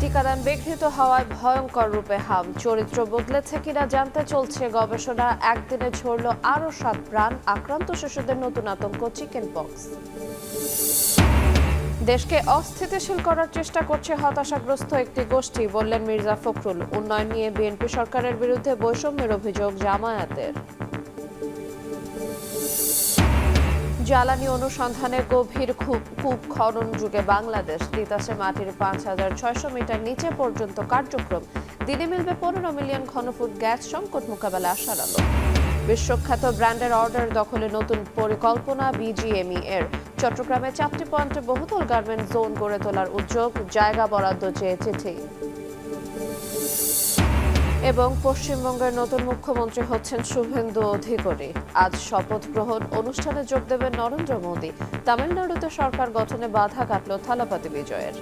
টিকাদান বিঘ্নিত হওয়ায় ভয়ঙ্কর রূপে হাম, চরিত্র বদলেছে কিনা জানতে চলছে গবেষণা। একদিনে ঝরল আরও 7 প্রাণ, আক্রান্ত শিশুদের নতুন আতঙ্ক চিকেন পক্স। দেশকে অস্থিতিশীল করার চেষ্টা করছে হতাশাগ্রস্ত একটি গোষ্ঠী, বললেন মির্জা ফখরুল। উন্নয়ন নিয়ে বিএনপি সরকারের বিরুদ্ধে বৈষম্যের অভিযোগ জামায়াতের। জ্বালানি অনুসন্ধানে গভীর কূপ খনন যুগে বাংলাদেশ, তিতাসে মাটির 5,600 মিটার নিচে পর্যন্ত কার্যক্রম। দিনে মিলবে 15 মিলিয়ন ঘনফুট গ্যাস, সংকট মোকাবেলা আশার আলো। বিশ্বখ্যাত ব্র্যান্ডের অর্ডার দখলে নতুন পরিকল্পনা বিজিএমই এর। চট্টগ্রামে 4টি পয়েন্টে বহুতল গার্মেন্ট জোন গড়ে তোলার উদ্যোগ, জায়গা বরাদ্দ চেয়ে চিঠি। এবং পশ্চিমবঙ্গের নতুন মুখ্যমন্ত্রী হচ্ছেন শুভেন্দু অধিকারী। আজ শপথ গ্রহণ অনুষ্ঠানে যোগ দেবেন নরেন্দ্র মোদী। তামিলনাড়ুতে সরকার গঠনে বাধা কাটল থালাপতি বিজয়ের।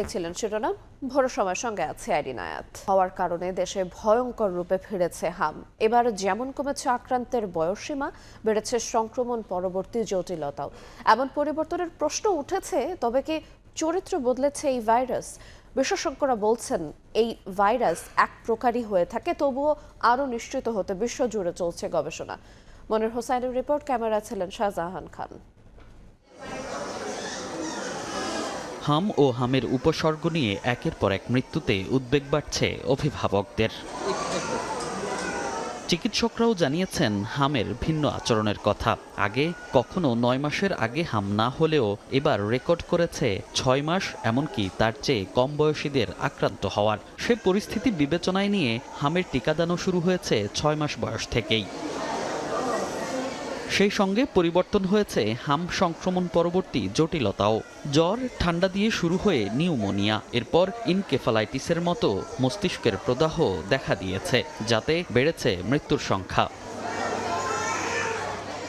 দেখছিলেন শিরোনাম, ভোর সময়ের সঙ্গে আছে আইডি নায়াত। হওয়ার কারণে দেশে ভয়ঙ্কর রূপে ফিরেছে হাম। এবার যেমন কমেছে আক্রান্তের বয়সসীমা, বেড়েছে সংক্রমণ পরবর্তী জটিলতাও। এমন পরিবর্তনের প্রশ্ন উঠেছে, তবে কি চরিত্র বদলেছে এই ভাইরাস? বিশেষজ্ঞরা বলছেন এই ভাইরাস এক প্রকারই হয়ে থাকে, তবুও আরও নিশ্চিত হতে বিশ্বজুড়ে চলছে গবেষণা। মনির হোসাইনের রিপোর্ট, ক্যামেরা ছিলেন শাহজাহান খান। হাম ও হামের উপসর্গ নিয়ে একের পর এক মৃত্যুতে উদ্বেগ বাড়ছে অভিভাবকদের। চিকিৎসকরাও জানিয়েছেন হামের ভিন্ন আচরণের কথা। আগে কখনো 9 মাসের আগে হাম না হলেও এবার রেকর্ড করেছে 6 মাস, এমনকি তার চেয়ে কম বয়সীদের আক্রান্ত হওয়ার। সে পরিস্থিতি বিবেচনায় নিয়ে হামের টিকাদানও শুরু হয়েছে 6 মাস বয়স থেকেই। সেই সঙ্গে পরিবর্তন হয়েছে হাম সংক্রমণ পরবর্তী জটিলতাও। জ্বর, ঠান্ডা দিয়ে শুরু হয়ে নিউমোনিয়া, এরপর ইনকেফালাইটিসের মতো মস্তিষ্কের প্রদাহ দেখা দিয়েছে, যাতে বেড়েছে মৃত্যুর সংখ্যা।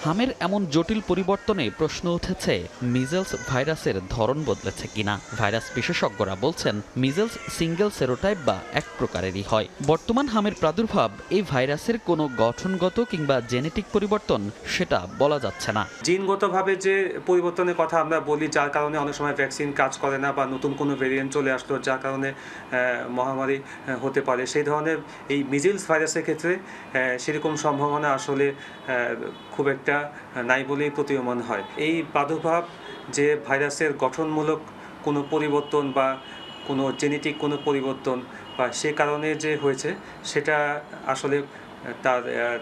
হামের এমন জটিল পরিবর্তনে প্রশ্ন উঠেছে মিজেলস ভাইরাসের ধরন বদলেছে কিনা। ভাইরাস বিশেষজ্ঞরা বলছেন মিজেলস সিঙ্গেল সেরোটাইপ বা এক প্রকারেরই হয়। বর্তমান হামের প্রাদুর্ভাব এই ভাইরাসের কোনো গঠনগত কিংবা জেনেটিক পরিবর্তন সেটা বলা যাচ্ছে না। জিনগতভাবে যে পরিবর্তনের কথা আমরা বলি, যার কারণে অনেক সময় ভ্যাকসিন কাজ করে না বা নতুন কোনো ভেরিয়েন্ট চলে আসলো যার কারণে মহামারী হতে পারে, সেই ধরনের এই মিজেলস ভাইরাসের ক্ষেত্রে সেরকম সম্ভাবনা আসলে খুব একটা নাই বলেই প্রতীয়মান হয়। এই প্রাদুর্ভাব যে ভাইরাসের গঠনমূলক কোনো পরিবর্তন বা কোনো জেনেটিক কোনো পরিবর্তন বা সে কারণে যে হয়েছে, সেটা আসলে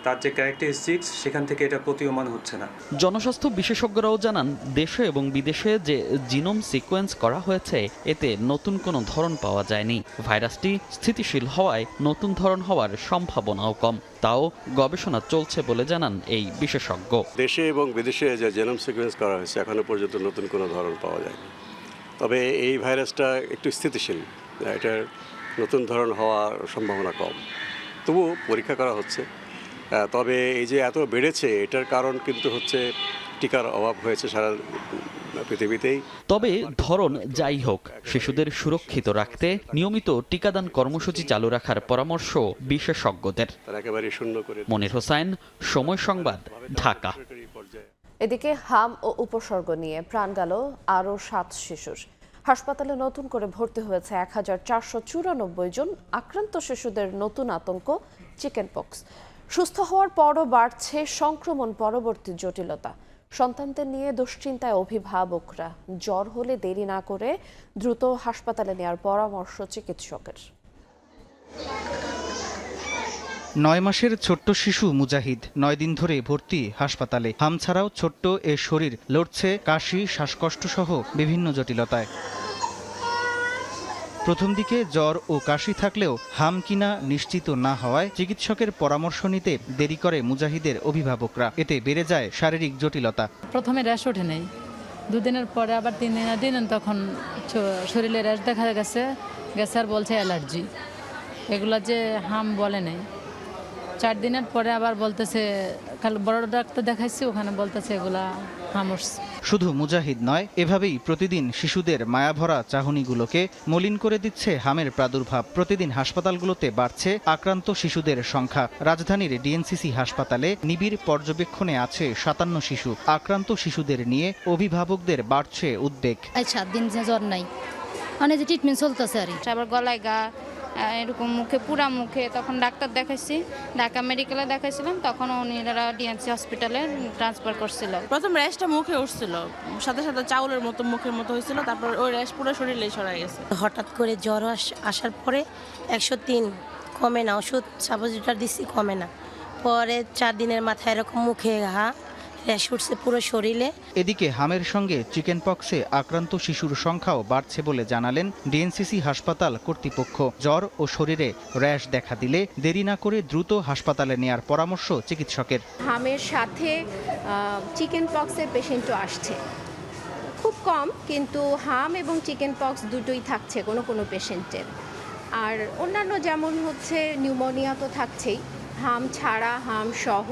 তার যে ক্যারেক্টারিস্টিক্স সেখান থেকে এটা প্রতীয়মান হচ্ছে না। জনস্বাস্থ্য বিশেষজ্ঞরাও জানান, দেশে এবং বিদেশে যে জিনোম সিকোয়েন্স করা হয়েছে এতে নতুন কোনো ধরন পাওয়া যায়নি। ভাইরাসটি স্থিতিশীল হওয়ায় নতুন ধরন হওয়ার সম্ভাবনাও কম। তাও গবেষণা চলছে বলে জানান এই বিশেষজ্ঞ। দেশে এবং বিদেশে যে জিনোম সিকোয়েন্স করা হয়েছে এখনো পর্যন্ত নতুন কোনো ধরন পাওয়া যায়নি। তবে এই ভাইরাসটা একটু স্থিতিশীল, এটার নতুন ধরন হওয়ার সম্ভাবনা কম। তবু পরীক্ষা করা হচ্ছে। তবে এই যে এত বেড়েছে, এটার কারণ কিন্তু হচ্ছে টিকার অভাব হয়েছে সারা পৃথিবীতেই। তবে ধরন যাই হোক, শিশুদের সুরক্ষিত রাখতে নিয়মিত টিকাদান কর্মসূচি চালু রাখার পরামর্শ বিশেষজ্ঞদের। মনির হোসাইন, সময় সংবাদ, ঢাকা। এদিকে হাম ও উপসর্গ নিয়ে প্রাণ গেল আরও 7 শিশুর। হাসপাতালে নতুন করে ভর্তি হয়েছে 1494 জন। আক্রান্ত শিশুদের নতুন আতঙ্ক চিকেন পক্স। সুস্থ হওয়ার পরও বাড়ছে সংক্রমণ পরবর্তী জটিলতা। সন্তানদের নিয়ে দুশ্চিন্তায় অভিভাবকরা। জ্বর হলে দেরি না করে দ্রুত হাসপাতালে নেওয়ার পরামর্শ চিকিৎসকের। 9 মাসের ছোট্ট শিশু মুজাহিদ 9 দিন ধরে ভর্তি হাসপাতালে। হাম ছাড়াও ছোট্ট এ শরীর লড়ছে কাশি, শ্বাসকষ্ট সহ বিভিন্ন জটিলতায়। প্রথম দিকে জ্বর ও কাশি থাকলেও হাম কিনা নিশ্চিত না হওয়ায় চিকিৎসকের পরামর্শ নিতে দেরি করে মুজাহিদের অভিভাবকরা। এতে বেড়ে যায় শারীরিক জটিলতা। প্রথমে র্যাশ ওঠে নেই, 2 দিনের পরে আবার 3 দিন তখন শরীরে র্যাশ দেখা গেছে, আর বলছে অ্যালার্জি। এগুলা যে হাম বলে নেই। 4 দিনের পরে আবার বলতেছে, কাল বড় ডাক্তার দেখাইছি, ওখানে বলতেছে এগুলা হাম উঠছে। শুধু মুজাহিদ নয়, এভাবেই প্রতিদিন শিশুদের মায়াভরা চাহনিগুলোকে মলিন করে দিচ্ছে হামের প্রাদুর্ভাব। প্রতিদিন হাসপাতালগুলোতে বাড়ছে আক্রান্ত শিশুদের সংখ্যা। রাজধানীর ডিএনসিসি হাসপাতালে নিবিড় পর্যবেক্ষণে আছে 57 শিশু। আক্রান্ত শিশুদের নিয়ে অভিভাবকদের বাড়ছে উদ্বেগ। 7 দিন জ্বর নাই, মানে যে ট্রিটমেন্ট চলতেছে আর আবার গলায় ঘা, এরকম মুখে পুরা মুখে, তখন ডাক্তার দেখাইছি, ঢাকা মেডিকেলে দেখাইছিলাম, তখন উনিরা ডিএনসি হসপিটালে ট্রান্সফার করছিল। প্রথম র্যাশটা মুখে উঠছিল, সাথে সাথে চাউলের মতো মুখের মতো হয়েছিল, তারপর ওই র্যাশ পুরো শরীরে ছড়াই গেছে। হঠাৎ করে জ্বর আসার পরে 103 কমে না, ওষুধ সাপোজিটর দিচ্ছি কমে না, পরে 4 দিনের মাথায় এরকম মুখে ঘা, র্যাশ উঠছে পুরো শরীরে। এদিকে হামের সঙ্গে চিকেন পক্সে আক্রান্ত শিশুর সংখ্যাও বাড়ছে বলে জানালেন ডিএনসিসি হাসপাতাল কর্তৃপক্ষ। জ্বর ও শরীরে র্যাশ দেখা দিলে দেরি না করে দ্রুত হাসপাতালে নেয়ার পরামর্শ চিকিৎসকের। হামের সাথে চিকেন পক্সের পেশেন্টও আসছে, খুব কম, কিন্তু হাম এবং চিকেন পক্স দুটোই থাকছে কোনো পেশেন্টের। আর অন্যান্য যেমন হচ্ছে নিউমোনিয়া তো থাকছেই, হাম ছাড়া, হাম সহ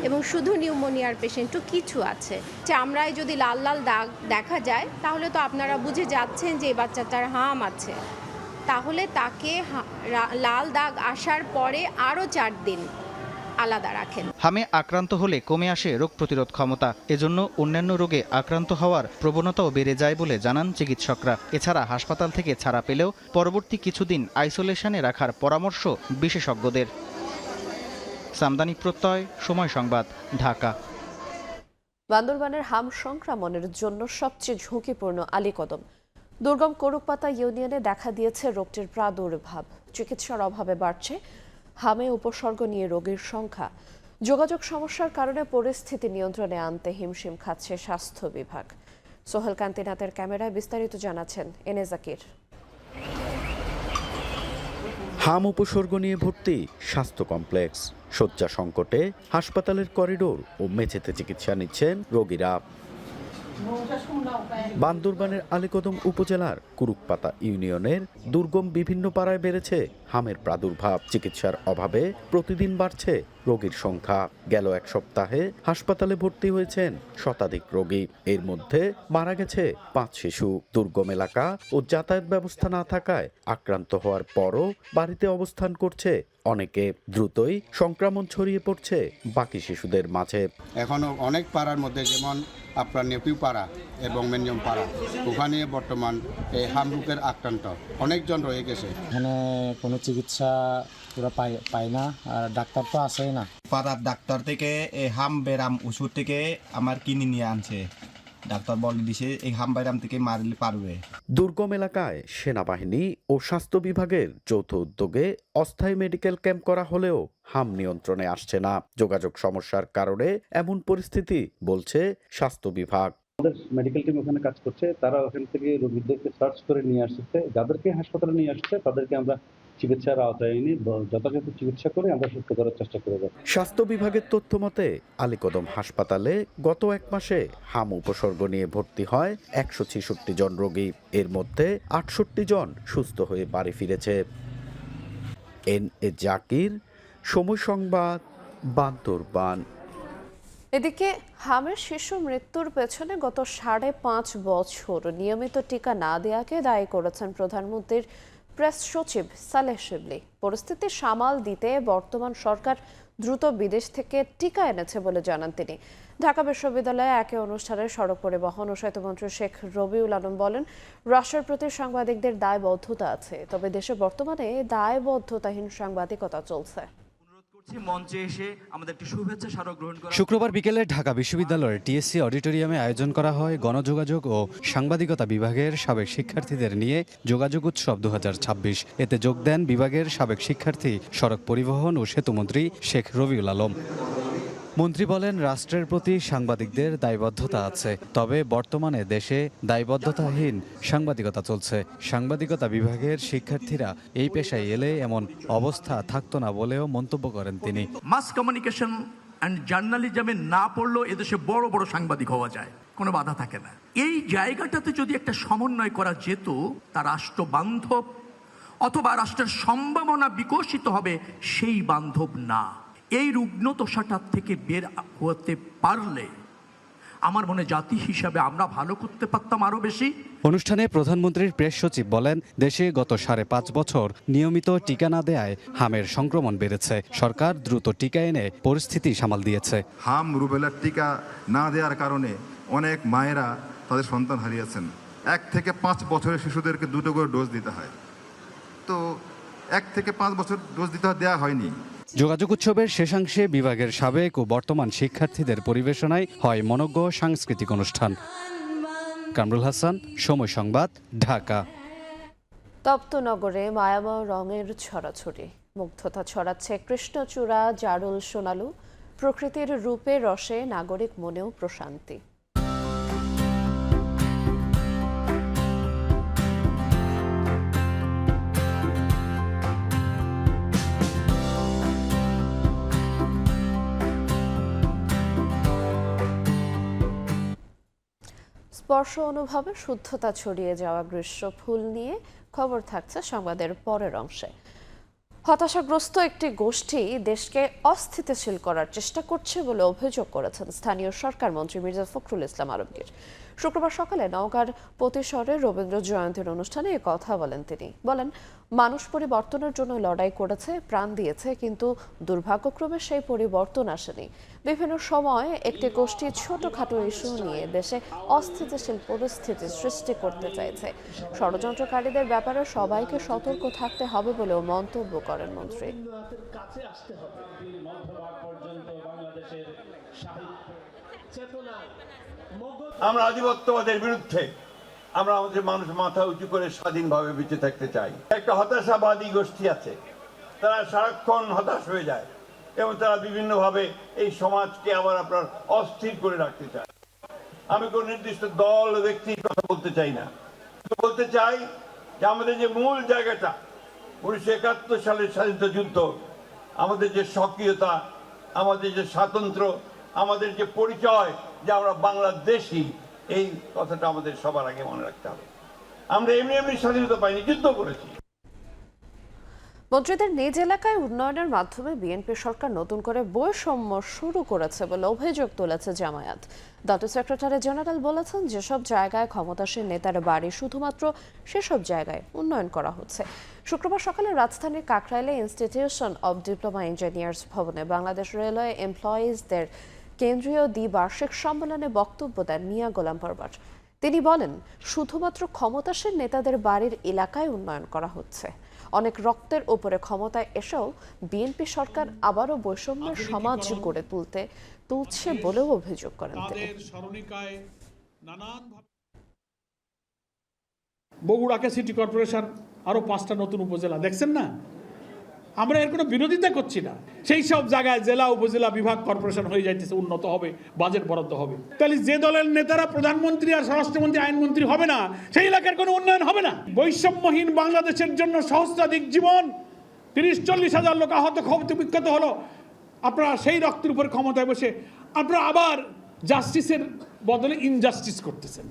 এবং শুধু নিউমোনিয়ার পেশেন্টও কিছু আছে। চামড়ায় যদি লাল লাল দাগ দেখা যায় তাহলে তো আপনারা বুঝে যাচ্ছেন যে এই বাচ্চাটার হাম আছে, তাহলে তাকে লাল দাগ আসার পরে আরও 4 দিন আলাদা রাখেন। হামে আক্রান্ত হলে কমে আসে রোগ প্রতিরোধ ক্ষমতা, এজন্য অন্যান্য রোগে আক্রান্ত হওয়ার প্রবণতাও বেড়ে যায় বলে জানান চিকিৎসকরা। এছাড়া হাসপাতাল থেকে ছাড়া পেলেও পরবর্তী কিছুদিন আইসোলেশনে রাখার পরামর্শ বিশেষজ্ঞদের। সামদানি প্রত্যয়, সময় সংবাদ, ঢাকা। বান্দরবানের হাম সংক্রমণের জন্য সবচেয়ে ঝুঁকিপূর্ণ আলীকদম। দুর্গম করুকপাতা ইউনিয়নে দেখা দিয়েছে রোগটির প্রাদুর্ভাব। চিকিৎসার অভাবে বাড়ছে হামে উপসর্গ নিয়ে রোগীর সংখ্যা। যোগাযোগ সমস্যার কারণে পরিস্থিতি নিয়ন্ত্রণে আনতে হিমশিম খাচ্ছে স্বাস্থ্য বিভাগ। সোহেল কান্তিনাথের ক্যামেরায় বিস্তারিত জানাচ্ছেন এনে জাকির। হাম উপসর্গ নিয়ে ভর্তি স্বাস্থ্য কমপ্লেক্স। শয্যা সংকটে হাসপাতালের করিডোর ও মেঝেতে চিকিৎসা নিচ্ছেন রোগীরা। বান্দরবানের আলীকদম উপজেলার কুরুকপাতা ইউনিয়নের দুর্গম বিভিন্ন পাড়ায় বেড়েছে হামের প্রাদুর্ভাব। চিকিৎসার অভাবে প্রতিদিন বাড়ছে রোগীর সংখ্যা। গেল 1 সপ্তাহে হাসপাতালে ভর্তি হয়েছেন শতাধিক রোগী, এর মধ্যে মারা গেছে 5 শিশু। দুর্গম এলাকা ও যাতায়াত ব্যবস্থা না থাকায় আক্রান্ত হওয়ার পরও বাড়িতে অবস্থান করছে অনেকে। দ্রুতই সংক্রমণ ছড়িয়ে পড়ছে বাকি শিশুদের মাঝে। এখনো অনেক পাড়ার মধ্যে, যেমন আপনার নেপিউ পাড়া এবং মেনজম পাড়া, ওখানে বর্তমান এই হাম রোগের আক্রান্ত অনেকজন রয়ে গেছে। এখানে কোনো চিকিৎসা পুরো পাই না, আর ডাক্তার তো আসেই না। পাড়ার ডাক্তার থেকে এই হাম বেরাম ওষুধ থেকে আমার কিনে নিয়ে আনছে। ডাক্তার বলে দিছে এই হাম বেরাম থেকে মারলে পারবে। দুর্গম এলাকায় সেনাবাহিনী ও স্বাস্থ্য বিভাগের যৌথ উদ্যোগে অস্থায়ী মেডিকেল ক্যাম্প করা হলেও হাম নিয়ন্ত্রণে আসছে না। যোগাযোগ সমস্যার কারণে এমন পরিস্থিতি বলছে স্বাস্থ্য বিভাগ। আমাদের মেডিকেল টিম ওখানে কাজ করছে, তারা ওখান থেকে রোগীদেরকে সার্চ করে নিয়ে আসছে। যাদেরকে হাসপাতালে নিয়ে আসছে তাদেরকে আমরা চিকিৎসার আওতায় এনে যথাযথ চিকিৎসা করে আমরা সুস্থ করার চেষ্টা করে যাব। স্বাস্থ্য বিভাগের তথ্য মতে আলীকদম হাসপাতালে গত 1 মাসে হাম উপসর্গ নিয়ে ভর্তি হয় 166 জন রোগী। এর মধ্যে 68 জন সুস্থ হয়ে বাড়ি ফিরেছে। এনে জাকির, সময় সংবাদ, বান্দরবান। এদিকে হামের শিশু মৃত্যুর পেছনে গত 5.5 বছর নিয়মিত টিকা না দেওয়াকে দায়ী করেছেন প্রধানমন্ত্রীর প্রেস সচিব সালেহ শিবলি। পরিস্থিতি সামাল দিতে বর্তমান সরকার দ্রুত বিদেশ থেকে টিকা এনেছে বলে জানান তিনি। ঢাকা বিশ্ববিদ্যালয়ে এক অনুষ্ঠানে সড়ক পরিবহন ও সেতুমন্ত্রী শেখ রবিউল আলম বলেন, রাষ্ট্রের প্রতি সাংবাদিকদের দায়বদ্ধতা আছে, তবে দেশে বর্তমানে দায়বদ্ধতাহীন সাংবাদিকতা চলছে। শুক্রবার বিকেলে ঢাকা বিশ্ববিদ্যালয়ের টিএসসি অডিটোরিয়ামে আয়োজন করা হয় গণযোগাযোগ ও সাংবাদিকতা বিভাগের সাবেক শিক্ষার্থীদের নিয়ে যোগাযোগ উৎসব 2026। এতে যোগ দেন বিভাগের সাবেক শিক্ষার্থী, সড়ক পরিবহন ও সেতুমন্ত্রী শেখ রবিউল আলম। মন্ত্রী বলেন, রাষ্ট্রের প্রতি সাংবাদিকদের দায়বদ্ধতা আছে, তবে বর্তমানে দেশে দায়বদ্ধতাহীন সাংবাদিকতা চলছে। সাংবাদিকতা বিভাগের শিক্ষার্থীরা এই পেশায় এলে এমন অবস্থা থাকতো না বলেও মন্তব্য করেন তিনি। মাস কমিউনিকেশন অ্যান্ড জার্নালিজমে না পড়লেও এদেশে বড় বড় সাংবাদিক হওয়া যায়, কোনো বাধা থাকে না। এই জায়গাটাতে যদি একটা সমন্বয় করা যেত, তা রাষ্ট্র বান্ধব অথবা রাষ্ট্রের সম্ভাবনা বিকশিত হবে সেই বান্ধব না। এই রুগ্নদশাটার থেকে বের হতে পারলে আমার মনে জাতি হিসাবে আমরা ভালো করতে পারতাম আরও বেশি। অনুষ্ঠানে প্রধানমন্ত্রীর প্রেস সচিব বলেন, দেশে গত 5.5 বছর নিয়মিত টিকা না দেয়ায় হামের সংক্রমণ বেড়েছে। সরকার দ্রুত টিকা এনে পরিস্থিতি সামাল দিয়েছে। হাম রুবেলার টিকা না দেওয়ার কারণে অনেক মায়েরা তাদের সন্তান হারিয়েছেন। 1 থেকে 5 বছরের শিশুদেরকে 2টো করে ডোজ দিতে হয়, তো 1 থেকে 5 বছর ডোজ দেওয়া হয়নি। যোগাযোগ উৎসবের শেষাংশে বিভাগের সাবেক ও বর্তমান শিক্ষার্থীদের পরিবেশনায় হয় মনোজ্ঞ সাংস্কৃতিক অনুষ্ঠান। কামরুল হাসান, সময় সংবাদ, ঢাকা। তপ্ত নগরে মায়াময় রঙের ছড়াছড়ি, মুগ্ধতা ছড়াচ্ছে কৃষ্ণচূড়া, জারুল, সোনালু। প্রকৃতির রূপে রসে নাগরিক মনেও প্রশান্তি। স্পর্শ অনুভবে শুদ্ধতা ছড়িয়ে যাওয়া গ্রীষ্ম ফুল নিয়ে খবর থাকছে সংবাদের পরের অংশে। হতাশাগ্রস্ত একটি গোষ্ঠী দেশকে অস্থিতিশীল করার চেষ্টা করছে বলে অভিযোগ করেছেন স্থানীয় সরকার মন্ত্রী মির্জা ফখরুল ইসলাম আলমগীর। শুক্রবার সকালে নওগাঁর পতিশরে রবীন্দ্র জয়ন্তীর অনুষ্ঠানে এ কথা বলেন তিনি। বলেন, মানুষ পরিবর্তনের জন্য লড়াই করেছে, প্রাণ দিয়েছে, কিন্তু দুর্ভাগ্যক্রমে সেই পরিবর্তন আসেনি। বিভিন্ন সময় একটি গোষ্ঠী ছোটখাটো ইস্যু নিয়ে দেশে অস্থিতিশীল পরিস্থিতি সৃষ্টি করতে চাইছে। ষড়যন্ত্রকারীদের ব্যাপারে সবাইকে সতর্ক থাকতে হবে বলেও মন্তব্য করেন মন্ত্রী। আমরা আধিপত্যবাদের বিরুদ্ধে, আমরা আমাদের মানুষ মাথা উঁচু করে স্বাধীনভাবে বেঁচে থাকতে চাই। একটা হতাশাবাদী গোষ্ঠী আছে, তারা সারাক্ষণ হতাশ হয়ে যায় এবং তারা বিভিন্নভাবে এই সমাজকে আবার আপনার অস্থির করে রাখতে চায়। আমি কোন নির্দিষ্ট দল ব্যক্তির কথা বলতে চাই না, বলতে চাই যে আমাদের যে মূল জায়গাটা 1971 সালের স্বাধীনতা যুদ্ধ, আমাদের যে সক্রিয়তা, আমাদের যে স্বাতন্ত্র্য, আমাদের যে পরিচয় যে আমরা বাংলাদেশী, এই কথাটা আমাদের সবার আগে মনে রাখতে হবে। আমরা এমনি এমনি স্বাধীনতা পাইনি, যুদ্ধ করেছি। মন্ত্রীদের নিজ এলাকায় উন্নয়নের মাধ্যমে বিএনপি সরকার নতুন করে বৈষম্য শুরু করেছে বলে অভিযোগ তুলেছে জামায়াত। দলের সেক্রেটারি জেনারেল বলেছেন, যেসব জায়গায় ক্ষমতাসীন নেতার বাড়ি, শুধুমাত্র সেসব জায়গায় উন্নয়ন করা হচ্ছে। শুক্রবার সকালে রাজধানীর কাকরাইলে ইনস্টিটিউশন অব ডিপ্লোমা ইঞ্জিনিয়ার্স ভবনে বাংলাদেশ রেলওয়ে এমপ্লয়িজদের কেন্দ্রীয় দ্বিবার্ষিক সম্মেলনে বক্তব্য দেন মিয়া গোলাম পরবার। তিনি বলেন, শুধুমাত্র ক্ষমতাসীন নেতাদের বাড়ির এলাকায় উন্নয়ন করা হচ্ছে। অনেক রক্তের উপরে ক্ষমতায় এসেও বিএনপি সরকার আবারও বৈষম্যের সমাজ গড়ে তুলছে বলেও অভিযোগ করেন তিনি। বগুড়াকে সিটি কর্পোরেশন আরো 5টা নতুন উপজেলা দেখছেন না, আমরা এর কোনো বিরোধিতা করছি না। সেই সব জায়গায় জেলা, উপজেলা, বিভাগ, কর্পোরেশন হয়ে যাইতেছে, উন্নত হবে, বাজেট বরাদ্দ হবে। তাহলে যে দলের নেতারা প্রধানমন্ত্রী আর স্বরাষ্ট্রমন্ত্রী, আইনমন্ত্রী হবে না, সেই এলাকার কোনো উন্নয়ন হবে না। বৈষম্যহীন বাংলাদেশের জন্য সহস্রাধিক জীবন, 30-40 হাজার লোক আহত, বিক্ষত হলো। আপনারা সেই রক্তের উপর ক্ষমতায় বসে আপনারা আবার জাস্টিসের বদলে ইনজাস্টিস করতেছেন।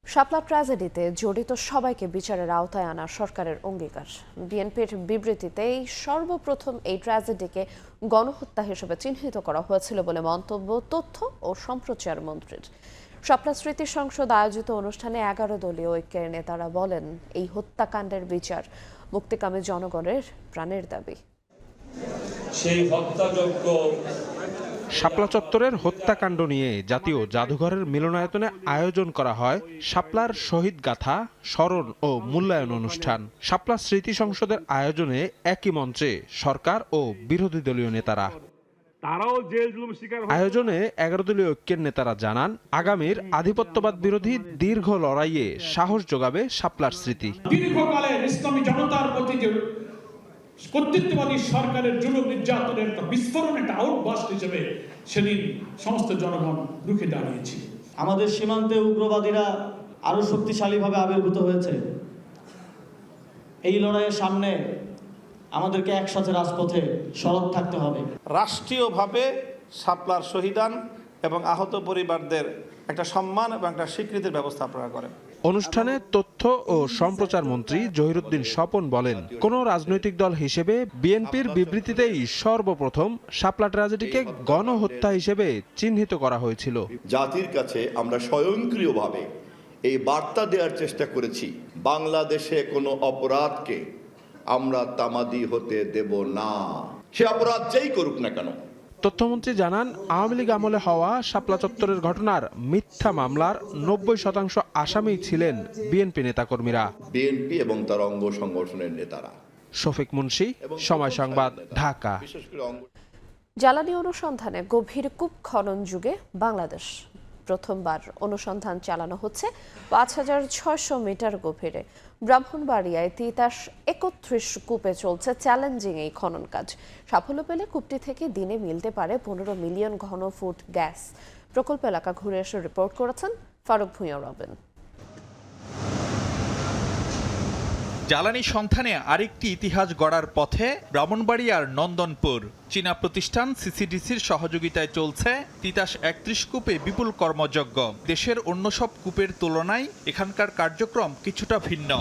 শাপলা ট্র্যাজেডিতে জড়িত সবাইকে বিচারের আওতায় আনা সরকারের অঙ্গীকার। বিএনপির বিবৃতিতেই সর্বপ্রথম এই ট্র্যাজেডিকে গণহত্যা হিসেবে চিহ্নিত করা হয়েছিল বলে মন্তব্য তথ্য ও সম্প্রচার মন্ত্রীর। শাপলা স্মৃতি সংসদ আয়োজিত অনুষ্ঠানে 11 দলীয় ঐক্যের নেতারা বলেন, এই হত্যাকাণ্ডের বিচার মুক্তিকামী জনগণের প্রাণের দাবি। সেই হত্যাযজ্ঞ শাপলা চত্বরের হত্যাকাণ্ড নিয়ে জাতীয় জাদুঘরের মিলনায়তনে আয়োজন করা হয় শাপলার শহীদ গাথা স্মরণ ও মূল্যায়ন অনুষ্ঠান। শাপলা স্মৃতি সংসদের আয়োজনে একই মঞ্চে সরকার ও বিরোধী দলীয় নেতারা। আয়োজনে 11 দলীয় ঐক্যের নেতারা জানান, আগামীর আধিপত্যবাদ বিরোধী দীর্ঘ লড়াইয়ে সাহস যোগাবে শাপলার স্মৃতি। দীর্ঘকালের ইসলামী জনতার প্রতি যে কর্তৃত্ববাদী সরকারের জুলুম নির্যাতনের একটা বিস্ফোরণ, একটা আউটবাস্ট হিসেবে সেদিন সমস্ত জনগণ রুখে দাঁড়িয়েছে। আমাদের সীমান্তে উগ্রবাদীরা আরো শক্তিশালীভাবে আবির্ভূত হয়েছে। এই লড়াইয়ের সামনে আমাদেরকে একসাথে রাজপথে সরব থাকতে হবে। রাষ্ট্রীয়ভাবে শাপলার শহীদান এবং আহত পরিবারদের একটা সম্মান এবং একটা স্বীকৃতির ব্যবস্থা আপনারা করেন। অনুষ্ঠানে তথ্য ও সম্প্রচার মন্ত্রী জহিরুদ্দিন স্বপন বলেন, কোনো রাজনৈতিক দল হিসেবে বিএনপির বিবৃতিতেই সর্বপ্রথম শাপলা ট্র্যাজেডিকে গণহত্যা হিসেবে চিহ্নিত করা হয়েছিল। জাতির কাছে আমরা স্বয়ংক্রিয়ভাবে এই বার্তা দেওয়ার চেষ্টা করেছি, বাংলাদেশে কোনো অপরাধকে আমরা তামাদি হতে দেব না, সে অপরাধ যেই করুক না কেন। তথ্যমন্ত্রী জানান, আওয়ামী লীগ আমলে হওয়া শাপলা চত্বরের ঘটনার মিথ্যা মামলার 90% আসামি ছিলেন বিএনপি নেতাকর্মীরা, বিএনপি এবং তার অঙ্গ সংগঠনের নেতারা। শফিক মুন্সি, সময় সংবাদ, ঢাকা। জ্বালানি অনুসন্ধানে গভীর কূপ খনন যুগে বাংলাদেশ প্রথমবার অনুসন্ধান চালানো হচ্ছে ৫,৬০০ মিটার গভীরে। ব্রাহ্মণবাড়িয়ায় তিতাস ৩১ কূপে চলছে চ্যালেঞ্জিং এই খনন কাজ। সাফল্য পেলে কূপটি থেকে দিনে মিলতে পারে ১৫ মিলিয়ন ঘনফুট গ্যাস। প্রকল্প এলাকা ঘুরে এসে রিপোর্ট করেছেন ফারুক ভূঁইয়া রবেন। জ্বালানি সন্ধানে আরেকটি ইতিহাস গড়ার পথে ব্রাহ্মণবাড়িয়ার নন্দনপুর। চীনা প্রতিষ্ঠান সিসিডিসির সহযোগিতায় চলছে তিতাস ৩১ কূপে বিপুল কর্মযজ্ঞ। দেশের অন্য সব কূপের তুলনায় এখানকার কার্যক্রম কিছুটা ভিন্ন।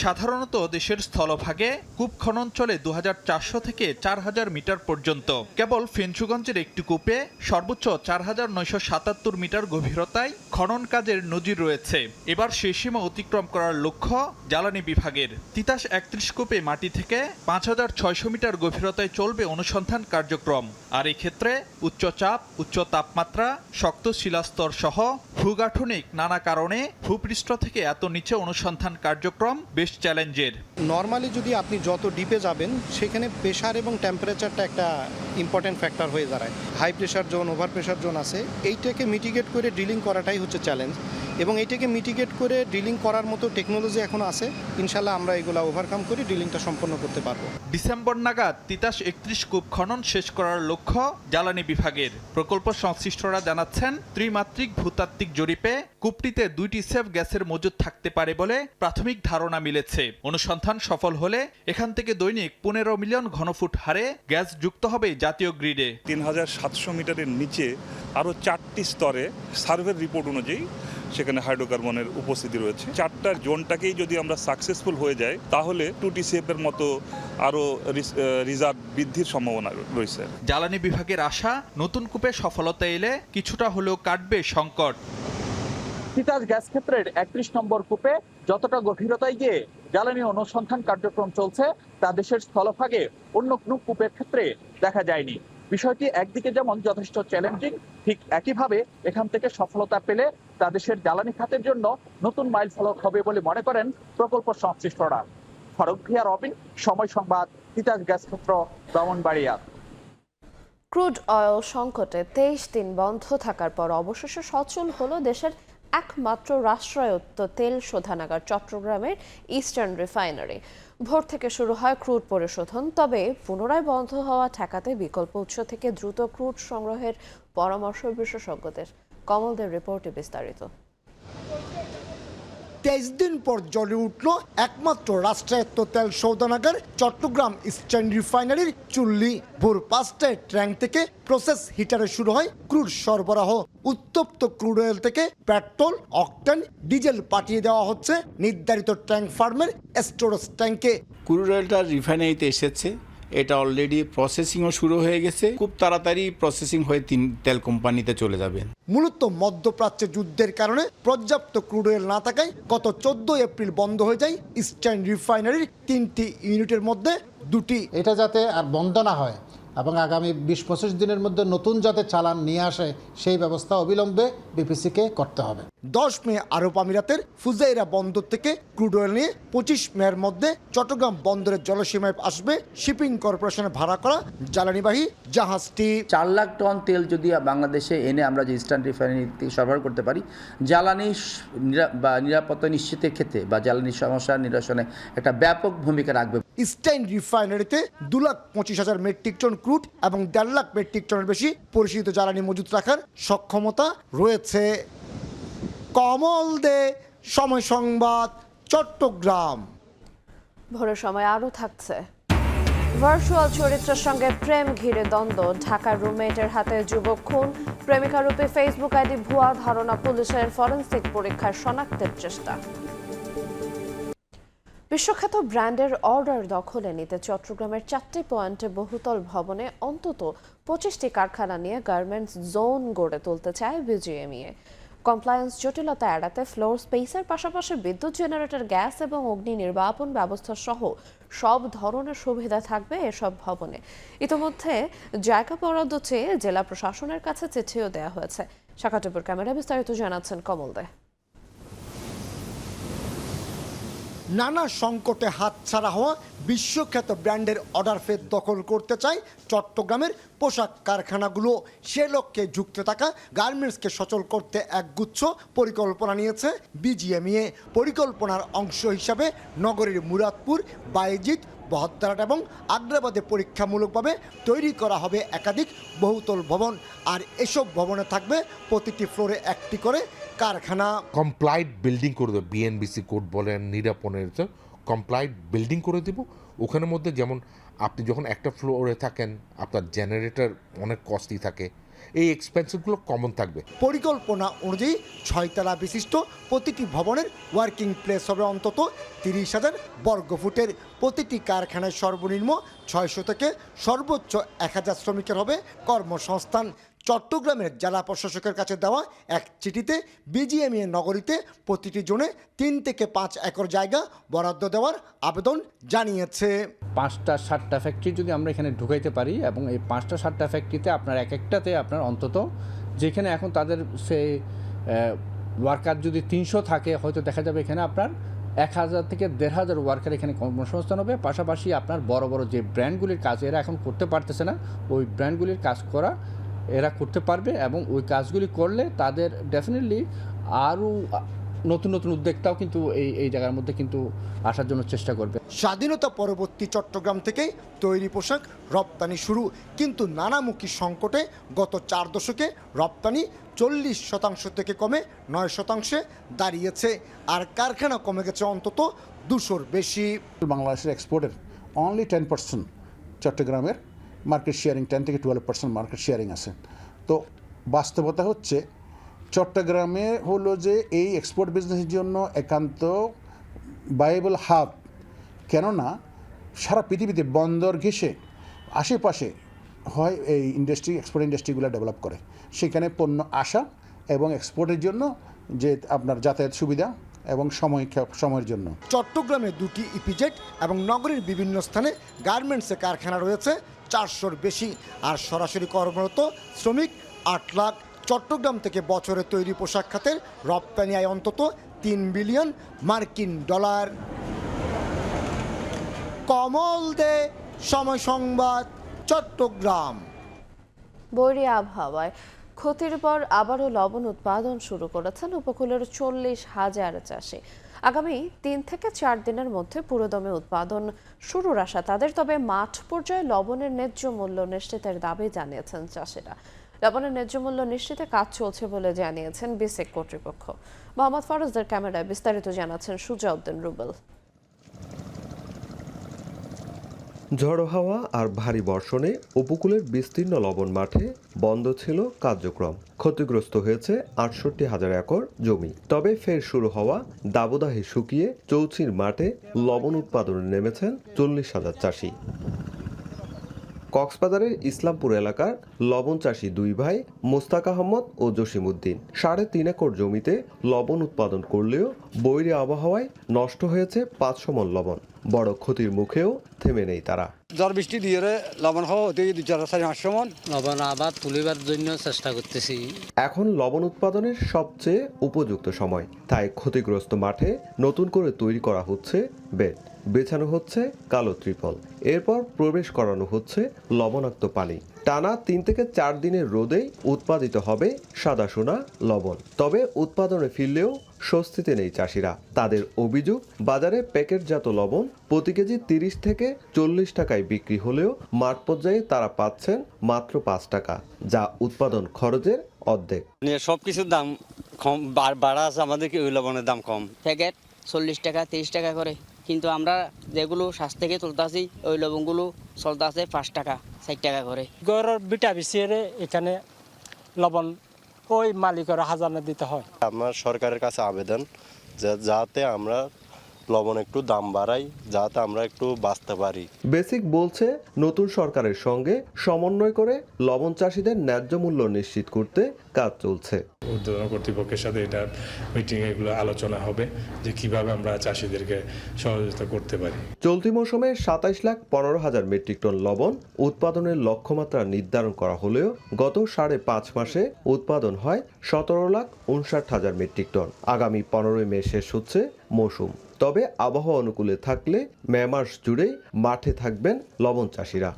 সাধারণত দেশের স্থলভাগে কূপ খনন চলে ২৪০০ থেকে ৪,০০০ মিটার পর্যন্ত। কেবল ফেঞ্চুগঞ্জের একটি কূপে সর্বোচ্চ ৪,৯৭৭ মিটার গভীরতায় খনন কাজের নজির রয়েছে। এবার সেই সীমা অতিক্রম করার লক্ষ্য জ্বালানি বিভাগের। তিতাস ৩১ কূপে মাটি থেকে ৫,৬০০ মিটার গভীরতায় চলবে অনুসন্ধান কার্যক্রম। আর এই ক্ষেত্রে উচ্চ চাপ, উচ্চ তাপমাত্রা, শক্ত শিলাস্তর সহ ভূগাঠনিক নানা কারণে ভূপৃষ্ঠ থেকে এত নিচে অনুসন্ধান কার্যক্রম বেশ চ্যালেঞ্জের। নর্মালি যদি আপনি যত ডিপে যাবেন সেখানে প্রেশার এবং টেম্পারেচারটা একটা ইম্পর্টেন্ট ফ্যাক্টর হয়ে দাঁড়ায়। High pressure zone, over pressure zone আছে, এইটাকে মিটিগেট করে ড্রিলিং করাটাই হচ্ছে চ্যালেঞ্জ। এবং এইটাকে মিটিগেট করে ড্রিলিং করার মতো টেকনোলজি এখন আছে। ইনশাল্লাহ আমরা এগুলো ওভারকাম করে ড্রিলিংটা সম্পন্ন করতে পারবো। ডিসেম্বর নাগাদ তিতাস ৩১ কূপ খনন শেষ করার লক্ষ্য জ্বালানি বিভাগের। প্রকল্প সংশ্লিষ্টরা জানাচ্ছেন, ত্রিমাত্রিক ভূতাত্ত্বিক জরিপে কূপটিতে 2টি সেফ গ্যাসের মজুদ থাকতে পারে বলে প্রাথমিক ধারণা মিলেছে। অনুসন্ধান সফল হলে এখান থেকে দৈনিক ১৫ মিলিয়ন ঘনফুট হারে গ্যাস যুক্ত হবে জাতীয় গ্রিডে। ৩,৭০০ মিটারের নিচে আরও 4টি স্তরে সার্ভের রিপোর্ট অনুযায়ী সেখানে হাইড্রোকার্বনের উপস্থিতি রয়েছে। 4টার জোনটাকেই যদি আমরা সাকসেসফুল হয়ে যাই তাহলে 2TCF এর মতো আরও রিজার্ভ বৃদ্ধির সম্ভাবনা রয়েছে। জ্বালানি বিভাগের আশা, নতুন কূপে সফলতা এলে কিছুটা হলেও কাটবে সংকট। তিতাস গ্যাস ক্ষেত্রের ৩১ নম্বর কূপে যতটা গভীরতায় গিয়ে জ্বালানি অনুসন্ধান কার্যক্রম চলছে তা দেশের স্থলভাগে অন্য কোনো কূপের ক্ষেত্রে দেখা যায়নি। বিষয়টি একদিকে যেমন যথেষ্ট চ্যালেঞ্জিং, ঠিক একইভাবে এখান থেকে সফলতা পেলে তা দেশের জ্বালানি খাতের জন্য নতুন মাইল ফলক হবে বলে মনে করেন প্রকল্প সংশ্লিষ্টরা। ফারুক ভূঁইয়া রবিন, সময় সংবাদ, তিতাস গ্যাস ক্ষেত্র, ব্রাহ্মণবাড়িয়া। ক্রুড অয়েল সংকটে 23 দিন বন্ধ থাকার পর অবশেষে সচল হলো দেশের একমাত্র রাষ্ট্রায়ত্ত তেল শোধনাগার চট্টগ্রামের ইস্টার্ন রিফাইনারি। ভোর থেকে শুরু হয় ক্রুড পরিশোধন, তবে পুনরায় বন্ধ হওয়া ঠেকাতে বিকল্প উৎস থেকে দ্রুত ক্রুড সংগ্রহের পরামর্শ বিশেষজ্ঞদের। কমলদের রিপোর্টে বিস্তারিত। 23 দিন পর জ্বলে উঠল একমাত্র রাষ্ট্রায়ত্ত তেল শোধনাগার চট্টগ্রাম ইস্টার্ন রিফাইনারির চুল্লি। ভোর 5টায় ট্যাঙ্ক থেকে প্রসেস হিটারে শুরু হয় ক্রুড সরবরাহ। উত্তপ্ত ক্রুড অয়েল থেকে পেট্রোল, অকটেন, ডিজেল পাঠিয়ে দেওয়া হচ্ছে নির্ধারিত ট্যাঙ্ক ফার্মের স্টোরেজ ট্যাঙ্কে। ক্রুড অয়েলটা রিফাইনারিতে এসেছে, এটা অলরেডি প্রসেসিংও শুরু হয়ে গেছে। খুব তাড়াতাড়ি প্রসেসিং হয়ে তেল কোম্পানিতে চলে যাবে। মূলত মধ্যপ্রাচ্যে যুদ্ধের কারণে পর্যাপ্ত ক্রুড অয়েল না থাকায় গত 14 এপ্রিল বন্ধ হয়ে যায় ইস্টার্ন রিফাইনারির 3টি ইউনিটের মধ্যে 2টি। এটা যাতে আর বন্ধ না হয় এবং আগামী 20-25 দিনের মধ্যে নতুন যাতে চালান নিয়ে আসে সেই ব্যবস্থা অবিলম্বে বিপিসিকে করতে হবে। 10 মে আরব আমিরাতের ফুজাইরা বন্দর থেকে ক্রুড অয়েল নিয়ে 25 মের মধ্যে চট্টগ্রাম বন্দরের জলসীমায় আসবে শিপিং কর্পোরেশনের ভাড়া করা জ্বালানিবাহী জাহাজটি। 4 লাখ টন তেল যদি বাংলাদেশে এনে আমরা যে ইস্টার্ন রিফাইনারিতে সরবরাহ করতে পারি, জ্বালানি বা নিরাপত্তা নিশ্চিতের ক্ষেত্রে বা জ্বালানি সমস্যা নিরসনে একটা ব্যাপক ভূমিকা রাখবে। ইস্টার্ন রিফাইনারিতে 2,25,000 মেট্রিক টন ক্রুড এবং 1.5 লাখ মেট্রিক টনের বেশি পরিশোধিত জ্বালানি মজুত রাখার সক্ষমতা রয়েছে। কমল দে, সময় সংবাদ, চট্টগ্রাম। ভোরের সময় আরও থাকছে। ভার্চুয়াল চরিত্রের সঙ্গে প্রেম ঘিরে দ্বন্দ্ব, ঢাকার রুমমেটের হাতে যুবক খুন, প্রেমিকারূপে ফেসবুক আইডি ভুয়া ধারণা, পুলিশের ফরেনসিক পরীক্ষার শনাক্তের চেষ্টা। বিশ্বখ্যাত ব্র্যান্ডের অর্ডার দখলে নিতে চট্টগ্রামের 4টি পয়েন্টে বহুতল ভবনে অন্তত 25টি কারখানা নিয়ে গার্মেন্টস জোন গড়ে তুলতে চায় বিজিএমইএ। কমপ্লায়েন্স জটিলতা এড়াতে ফ্লোর স্পেসের পাশাপাশি বিদ্যুৎ জেনারেটর, গ্যাস এবং অগ্নি নির্বাপন ব্যবস্থা সহ সব ধরনের সুবিধা থাকবে এসব ভবনে। ইতিমধ্যে জায়গা বরাদ্দ চেয়ে জেলা প্রশাসনের কাছে চিঠিও দেওয়া হয়েছে। শাখাটিপুর ক্যামেরা বিস্তারিত জানাচ্ছেন কমল দে। নানা সংকটে হাতছাড়া হওয়া বিশ্বখ্যাত ব্র্যান্ডের অর্ডার ফের দখল করতে চায় চট্টগ্রামের পোশাক কারখানাগুলো। সে লক্ষ্যে যুক্ত থাকা গার্মেন্টসকে সচল করতে একগুচ্ছ পরিকল্পনা নিয়েছে বিজিএমইএ। পরিকল্পনার অংশ হিসাবে নগরীর মুরাদপুর, বায়েজিদ, বহদ্দারহাট এবং আগ্রাবাদে পরীক্ষামূলকভাবে তৈরি করা হবে একাধিক বহুতল ভবন। আর এসব ভবনে থাকবে প্রতিটি ফ্লোরে একটি করে কারখানা। কমপ্লাইড বিল্ডিং করে দেবো, বিএনবিসি কোড বলেন, নিরাপনের কমপ্লাইড বিল্ডিং করে দেব। ওখানের মধ্যে যেমন আপনি যখন একটা ফ্লোরে থাকেন আপনার জেনারেটর অনেক কস্টলি থাকে, এই এক্সপেন্সিভগুলো কমন থাকবে। পরিকল্পনা অনুযায়ী 6 তলা বিশিষ্ট প্রতিটি ভবনের ওয়ার্কিং প্লেস হবে অন্তত 30,000 বর্গফুটের। প্রতিটি কারখানায় সর্বনিম্ন 600 থেকে সর্বোচ্চ 1000 শ্রমিকের হবে কর্মসংস্থান। চট্টগ্রামের জেলা প্রশাসকের কাছে দেওয়া এক চিঠিতে বিজিএমইএ নগরীতে প্রতিটি জোনে 3 থেকে 5 একর জায়গা বরাদ্দ দেওয়ার আবেদন জানিয়েছে। 5টা-7টা ফ্যাক্টরি যদি আমরা এখানে ঢুকাইতে পারি এবং এই 5টা-7টা ফ্যাক্টরিতে আপনার এক একটাতে আপনার অন্তত যেখানে এখন তাদের সে ওয়ার্কার যদি 300 থাকে, হয়তো দেখা যাবে এখানে আপনার 1000 থেকে 1500 ওয়ার্কার এখানে কর্মসংস্থান হবে। পাশাপাশি আপনার বড় বড় যে ব্র্যান্ডগুলির কাজ এরা এখন করতে পারতেছে না, ওই ব্র্যান্ডগুলির কাজ করা এরা করতে পারবে এবং ওই কাজগুলি করলে তাদের ডেফিনেটলি আরও নতুন নতুন উদ্যোক্তাও কিন্তু এই জায়গার মধ্যে কিন্তু আসার জন্য চেষ্টা করবে। স্বাধীনতা পরবর্তী চট্টগ্রাম থেকেই তৈরি পোশাক রপ্তানি শুরু, কিন্তু নানামুখী সংকটে গত 4 দশকে রপ্তানি 40% থেকে কমে 9% দাঁড়িয়েছে। আর কারখানা কমে গেছে অন্তত 200-র বেশি। বাংলাদেশের এক্সপোর্টের অনলি 10% চট্টগ্রামের মার্কেট শেয়ারিং 10 থেকে 12% মার্কেট শেয়ারিং আছে। তো বাস্তবতা হচ্ছে চট্টগ্রামে হলো যে এই এক্সপোর্ট বিজনেসের জন্য একান্ত ভাইয়েবল হাব, কেননা সারা পৃথিবীতে বন্দর ঘেঁষে আশেপাশে হয় এই ইন্ডাস্ট্রি, এক্সপোর্ট ইন্ডাস্ট্রিগুলো ডেভেলপ করে, সেখানে পণ্য আসা এবং এক্সপোর্টের জন্য যে আপনার যাতায়াত সুবিধা এবং সময়ের জন্য। চট্টগ্রামে 2টি ইপিজেড এবং নগরীর বিভিন্ন স্থানে গার্মেন্টসের কারখানা রয়েছে 400-র বেশি। আর সরাসরি কর্মরত শ্রমিক 8 লাখ। চট্টগ্রাম থেকে বছরে তৈরি পোশাক খাতের রপ্তানি আয় অন্তত $3 বিলিয়ন মার্কিন ডলার। কমল দে, সময় সংবাদ, চট্টগ্রাম। বৈরী আবহাওয়ায় ক্ষতির পর আবারও লবণ উৎপাদন শুরু করেছেন উপকূলের 40,000 চাষি। আগামী 3 থেকে 4 দিনের মধ্যে পুরোদমে উৎপাদন শুরুর আশা তাদের। তবে মাঠ পর্যায়ে লবণের ন্যায্য মূল্য নিশ্চিতের দাবি জানিয়েছেন চাষিরা। লবণের ন্যায্য মূল্য নিশ্চিতে কাজ চলছে বলে জানিয়েছেন বিসেক কর্তৃপক্ষ। মোহাম্মদ ফারুজদের ক্যামেরায় বিস্তারিত জানাচ্ছেন সুজা উদ্দিন রুবেল। ঝড়ো হাওয়া আর ভারী বর্ষণে উপকূলের বিস্তীর্ণ লবণ মাঠে বন্ধ ছিল কার্যক্রম। ক্ষতিগ্রস্ত হয়েছে 68,000 একর জমি। তবে ফের শুরু হওয়া দাবদাহে শুকিয়ে চৌচির মাঠে লবণ উৎপাদনে নেমেছেন 40,000 চাষি। কক্সবাজারের ইসলামপুর এলাকার লবণ চাষী 2 ভাই মোস্তাক আহমদ ও জসিমউদ্দিন 3.5 একর জমিতে লবণ উৎপাদন করলেও বৈরী আবহাওয়ায় নষ্ট হয়েছে 500 মণ লবণ। বড় ক্ষতির মুখেও থেমে নেই তারা। ঝড় বৃষ্টি দিয়ে লবণ খাওয়া হতে 4-500 মণ লবণ আবাদ তুলিবার জন্য চেষ্টা করতেছি। এখন লবণ উৎপাদনের সবচেয়ে উপযুক্ত সময়, তাই ক্ষতিগ্রস্ত মাঠে নতুন করে তৈরি করা হচ্ছে বেড, বেছানো হচ্ছে কালো ত্রিপল, এরপর প্রবেশ করানো হচ্ছে লবণাক্ত পানি। টানা 3 থেকে 4 দিনের রোদেই উৎপাদিত হবে সাদা সোনা লবণ। তবে উৎপাদনে ফিরলেও স্বস্তিতে নেই চাষিরা। তাদের অভিযোগ, বাজারে প্যাকেটজাত লবণ প্রতি কেজি 30 থেকে 40 টাকায় বিক্রি হলেও মাঠ পর্যায়ে তারা পাচ্ছেন মাত্র 5 টাকা, যা উৎপাদন খরচের অর্ধেক। সবকিছুর দাম কম বাড়া আছে, আমাদের কি ওই লবণের দাম কম। প্যাকেট 40 টাকা 30 টাকা করে কিন্তু আমরা যেগুলো শ্বাস থেকে তুলতেছি ওই লবণগুলো চলতেছে 5 টাকা 4 টাকা করে। গরুর বিটা বিছিয়ে এখানে লবণ ওই মালিকের হাজানে দিতে হয়। আমার সরকারের কাছে আবেদন যাতে আমরা লবণ একটু দাম বাড়াই, যাতে আমরা একটু বাঁচতে পারি। বেসিক বলছে নতুন সরকারের সঙ্গে সমন্বয় করে লবণ চাষিদের ন্যায্য মূল্য নিশ্চিত করতে কাজ চলছে। ঊর্ধ্বতন কর্তৃপক্ষের সাথে এটা মিটিং এগুলো আলোচনা হবে যে কিভাবে আমরা চাষিদেরকে সহযোগিতা করতে পারি। চলতি মৌসুমে 27,15,000 মেট্রিক টন লবণ উৎপাদনের লক্ষ্যমাত্রা নির্ধারণ করা হলেও গত 5.5 মাসে উৎপাদন হয় 17,59,000 মেট্রিক টন। আগামী 15 মে শেষ হচ্ছে মৌসুম। তবে আবহাওয়া অনুকূলে থাকলে মে মাস জুড়েই মাঠে থাকবেন লবণ চাষিরা।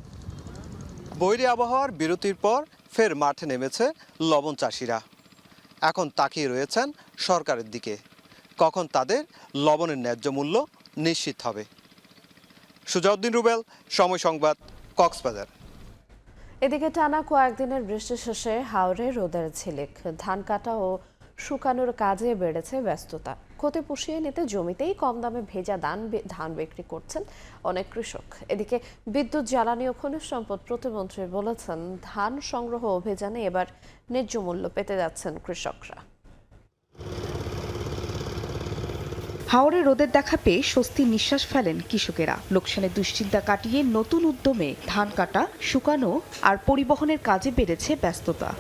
বৈরী আবহাওয়ার বিরতির পর ফের মাঠে নেমেছে লবণ চাষিরা। এখন তাকিয়ে রয়েছেন সরকারের দিকে, কখন তাদের লবণের ন্যায্য মূল্য নিশ্চিত হবে। সুজাউদ্দিন রুবেল, সময় সংবাদ, কক্সবাজার। এদিকে টানা কয়েকদিনের বৃষ্টি শেষে হাওরে রোদের ঝিলিক, ধান কাটা ও শুকানোর কাজে বেড়েছে ব্যস্ততা। ক্ষতি পুষিয়ে নিতে জমিতেই কম দামে ভেজা ধান বিক্রি করছেন অনেক কৃষক। এদিকে বিদ্যুৎ, জ্বালানি ও খনিজ সম্পদ প্রতিমন্ত্রী বলেছেন, ধান সংগ্রহ অভিযানে এবার ন্যায্য মূল্য পেতে যাচ্ছেন কৃষকরা। হাওরে রোদের দেখা পেয়ে স্বস্তির নিঃশ্বাস ফেলেন কৃষকেরা। লোকসানের দুশ্চিন্তা কাটিয়ে নতুন উদ্যমে ধান কাটা, শুকানো আর পরিবহনের কাজে বেড়েছে ব্যস্ততা।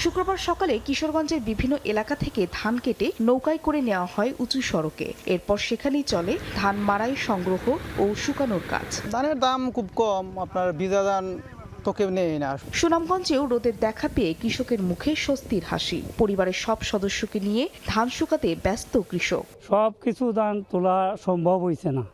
শুক্রবার সকালে কিশোরগঞ্জের বিভিন্ন এলাকা থেকে ধান কেটে নৌকায় করে নেওয়া হয় উঁচু সড়কে। এরপর সেখানেই চলে ধান মাড়াই, সংগ্রহ ও শুকানোর কাজ। ধানের দাম খুব কম, আপনার ভিজা ধান তো কেউ নেই না। সুনামগঞ্জেও রোদের দেখা পেয়ে কৃষকের মুখে স্বস্তির হাসি। পরিবারের সব সদস্যকে নিয়ে ধান শুকাতে ব্যস্ত কৃষক। সব কিছু ধান তোলা সম্ভব হয়েছে না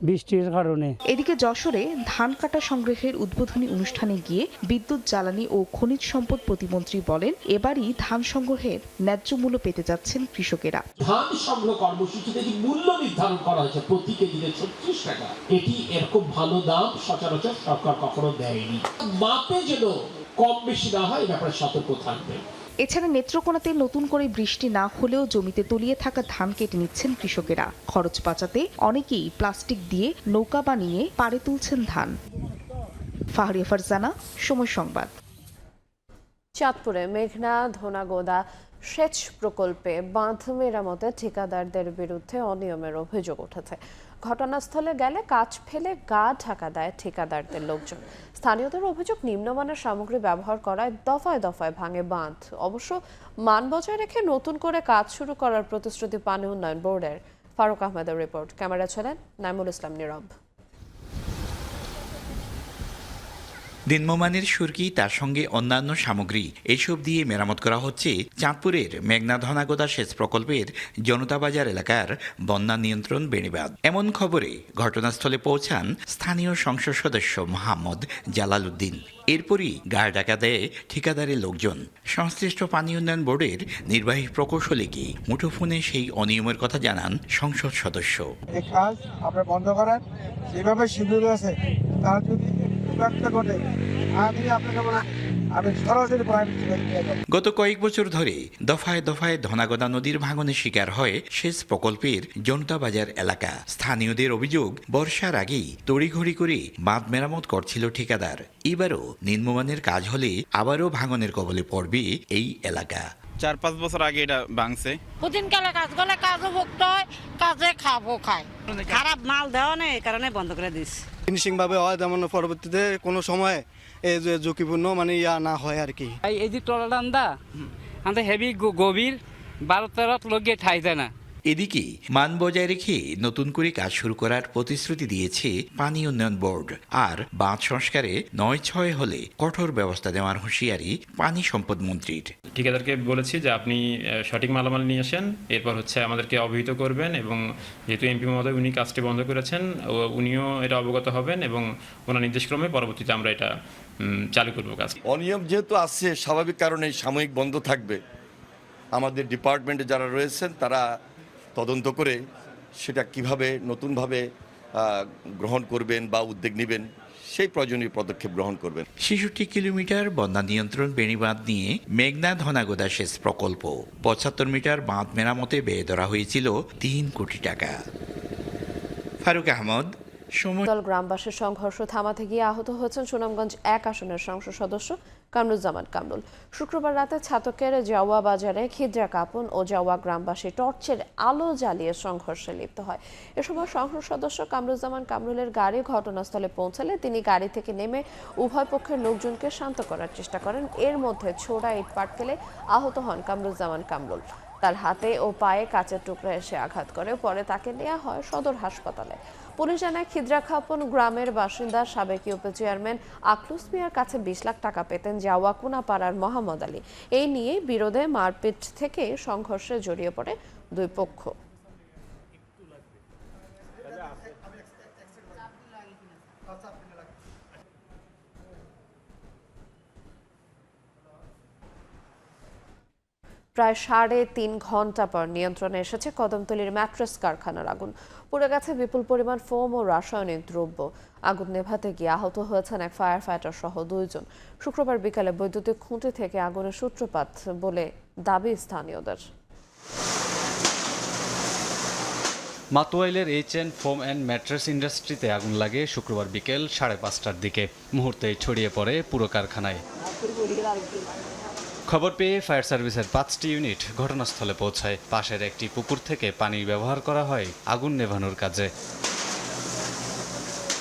বৃষ্টির কারণে। এদিকে যশোরে ধান কাটা সংগ্রহের উদ্বোধনী অনুষ্ঠানে গিয়ে বিদ্যুৎ, জ্বালানি ও খনিজ সম্পদ প্রতিমন্ত্রী বলেন, এবারই ধান সংগ্রহের ন্যায্য মূল্য পেতে যাচ্ছেন কৃষকেরা। ধান সংগ্রহ কর্মসূচিতে যে মূল্য নির্ধারণ করা হয়েছে প্রতি কেজিতে 36 টাকা, এটি এরকম ভালো দাম সচরাচর সরকার কখনো দেয়নি। মাপে যেন কম বেশি না হয়, ব্যাপারে সতর্ক থাকবে। এছাড়া নেত্রকোনাতে নতুন করে বৃষ্টি না হলেও জমিতে তলিয়ে থাকা ধান কেটে নিচ্ছেন কৃষকেরা। খরচ বাঁচাতে অনেকেই প্লাস্টিক দিয়ে নৌকা বানিয়ে পাড়ে তুলছেন ধান। ফাহরিয়া ফারজানা, সময় সংবাদ। চাঁদপুরে মেঘনা ধনাগোদা সেচ প্রকল্পে বাঁধ মেরামতে ঠিকাদারদের বিরুদ্ধে অনিয়মের অভিযোগ উঠেছে। ঘটনাস্থলে গেলে কাজ ফেলে গা ঢাকা দেয় ঠিকাদারদের লোকজন। স্থানীয়দের অভিযোগ, নিম্নমানের সামগ্রী ব্যবহার করায় দফায় দফায় ভাঙে বাঁধ। অবশ্য মান বজায় রেখে নতুন করে কাজ শুরু করার প্রতিশ্রুতি পানি উন্নয়ন বোর্ডের। ফারুক আহমেদের রিপোর্ট, ক্যামেরা ছিলেন নাইমুল ইসলাম নীরব। নিম্নমানের সুরকি, তার সঙ্গে অন্যান্য সামগ্রী এসব দিয়ে মেরামত করা হচ্ছে চাঁদপুরের মেঘনা ধনাগোদা সেচ প্রকল্পের জনতাবাজার এলাকার বন্যা নিয়ন্ত্রণ বেড়িবাঁধ। এমন খবরে ঘটনাস্থলে পৌঁছান স্থানীয় সংসদ সদস্য মোহাম্মদ জালাল উদ্দিন। এরপরই গায়ে ডাকা দেয় ঠিকাদারের লোকজন। সংশ্লিষ্ট পানি উন্নয়ন বোর্ডের নির্বাহী প্রকৌশলীকে মুঠোফোনে সেই অনিয়মের কথা জানান সংসদ সদস্য। কাজ আপনার বন্ধ করার যেভাবে শিডিউল আছে, তার যদি গত কয়েক বছর ধরে দফায় দফায় ধনাগোদা নদীর ভাঙনের শিকার হয় সেচ প্রকল্পের জনতাবাজার এলাকা। স্থানীয়দের অভিযোগ, বর্ষার আগেই তড়িঘড়ি করে বাঁধ মেরামত করছিল ঠিকাদার। এবারও নিম্নমানের কাজ হলে আবারও ভাঙনের কবলে পড়বে এই এলাকা। 4-5 বছর আগে এটা ভাঙছে। প্রতিদিন কালে কাজ করলে কাজও ভুগতে হয়, কাজে খাবো খায়। খারাপ মাল দেওয়া নেই, এই কারণে বন্ধ করে দিচ্ছি। ফিনিশিং ভাবে হয়, যেমন পরবর্তীতে কোনো সময় এই যে ঝুঁকিপূর্ণ ইয়া না হয় আর কি। এই যে টলাডান্দা আমাদের হেভি গভীর 12-13 লোক গিয়ে ঠাই দেয় না। এদিকে মান বজায় রেখে নতুন করে কাজ শুরু করার প্রতিশ্রুতি দিয়েছে পানি উন্নয়ন বোর্ড। আর বাঁধ সংস্কারে 9-6 হলে কঠোর ব্যবস্থা দেওয়ার হুঁশিয়ারি পানি সম্পদ মন্ত্রীর। ঠিকাদারকে বলেছি যে আপনি সঠিক মালামাল নিয়ে আসেন, এরপর আমাদেরকে অবহিত করবেন, এবং যেহেতু এমপি মহোদয় উনি কাজটি বন্ধ করেছেন, উনিও এটা অবগত হবেন, এবং ওনার নির্দেশক্রমে পরবর্তীতে আমরা এটা চালু করবো কাজ। অনিয়ম যেহেতু আসছে, স্বাভাবিক কারণে সাময়িক বন্ধ থাকবে। আমাদের ডিপার্টমেন্টে যারা রয়েছেন তারা তদন্ত করে সেটা কিভাবে নতুনভাবে গ্রহণ করবেন বা উদ্যোগ নেবেন, সেই প্রয়োজনীয় পদক্ষেপ গ্রহণ করবেন। 66 কিলোমিটার বন্যা নিয়ন্ত্রণ বেড়িবাঁধ নিয়ে মেঘনা ধনাগোদা সেচ প্রকল্প। 75 মিটার বাঁধ মেরামতে ব্যয় ধরা হয়েছিল 3 কোটি টাকা। ফারুক আহমদ, সময়। দল গ্রামবাসীর সংঘর্ষ থামাতে গিয়ে আহত হয়েছেন সুনামগঞ্জ 1 আসনের সংসদ সদস্য কামরুজ্জামান কামরুল। শুক্রবার রাতে ছাতকের জাওয়া বাজারে খিদ্রা কাপন ও জাওয়া গ্রামবাসী টর্চের আলো জ্বালিয়ে সংঘর্ষে লিপ্ত হয়। এ সময় সংসদ সদস্য কামরুজ্জামান কামরুলের গাড়ি ঘটনাস্থলে পৌঁছালে তিনি গাড়ি থেকে নেমে উভয় পক্ষের লোকজনকে শান্ত করার চেষ্টা করেন। এর মধ্যে ছোড়া ইট পাটকেলে আহত হন কামরুজ্জামান কামরুল। তার হাতে ও পায়ে কাচের টুকরা এসে আঘাত করে, পরে তাকে নেওয়া হয় সদর হাসপাতালে। পুলিশ জানায় খিদ্রা খাপন গ্রামের বাসিন্দা সাবেক ইউপি চেয়ারম্যান আখলুস মিয়ার কাছে 20 লাখ টাকা পেতেন জাওয়া কুনাপাড়ার মোহাম্মদ আলী। এই নিয়ে বিরোধে মারপিট থেকে সংঘর্ষে জড়িয়ে পড়ে দুই পক্ষ। প্রায় 3.5 ঘন্টা পর নিয়ন্ত্রণে এসেছে কদমতলীর ম্যাট্রেস কারখানার আগুন। পুড়ে গেছে বিপুল পরিমাণ ফোম ও রাসায়নিক দ্রব্য। আগুন নেভাতে গিয়ে আহত হয়েছেন এক ফায়ার ফাইটার সহ 2 জন। শুক্রবার বিকালে বৈদ্যুতিক খুঁটি থেকে আগুনের সূত্রপাত বলে দাবি স্থানীয়দের। মাতোয়াইলের এইচএন ফোম অ্যান্ড ম্যাট্রেস ইন্ডাস্ট্রিতে আগুন লাগে শুক্রবার বিকেল 5:30টার দিকে। মুহূর্তেই ছড়িয়ে পড়ে পুরো কারখানায়। খবর পেয়ে ফায়ার সার্ভিসের 5টি ইউনিট ঘটনাস্থলে পৌঁছায়। পাশের একটি পুকুর থেকে পানি ব্যবহার করা হয় আগুন নেভানোর কাজে।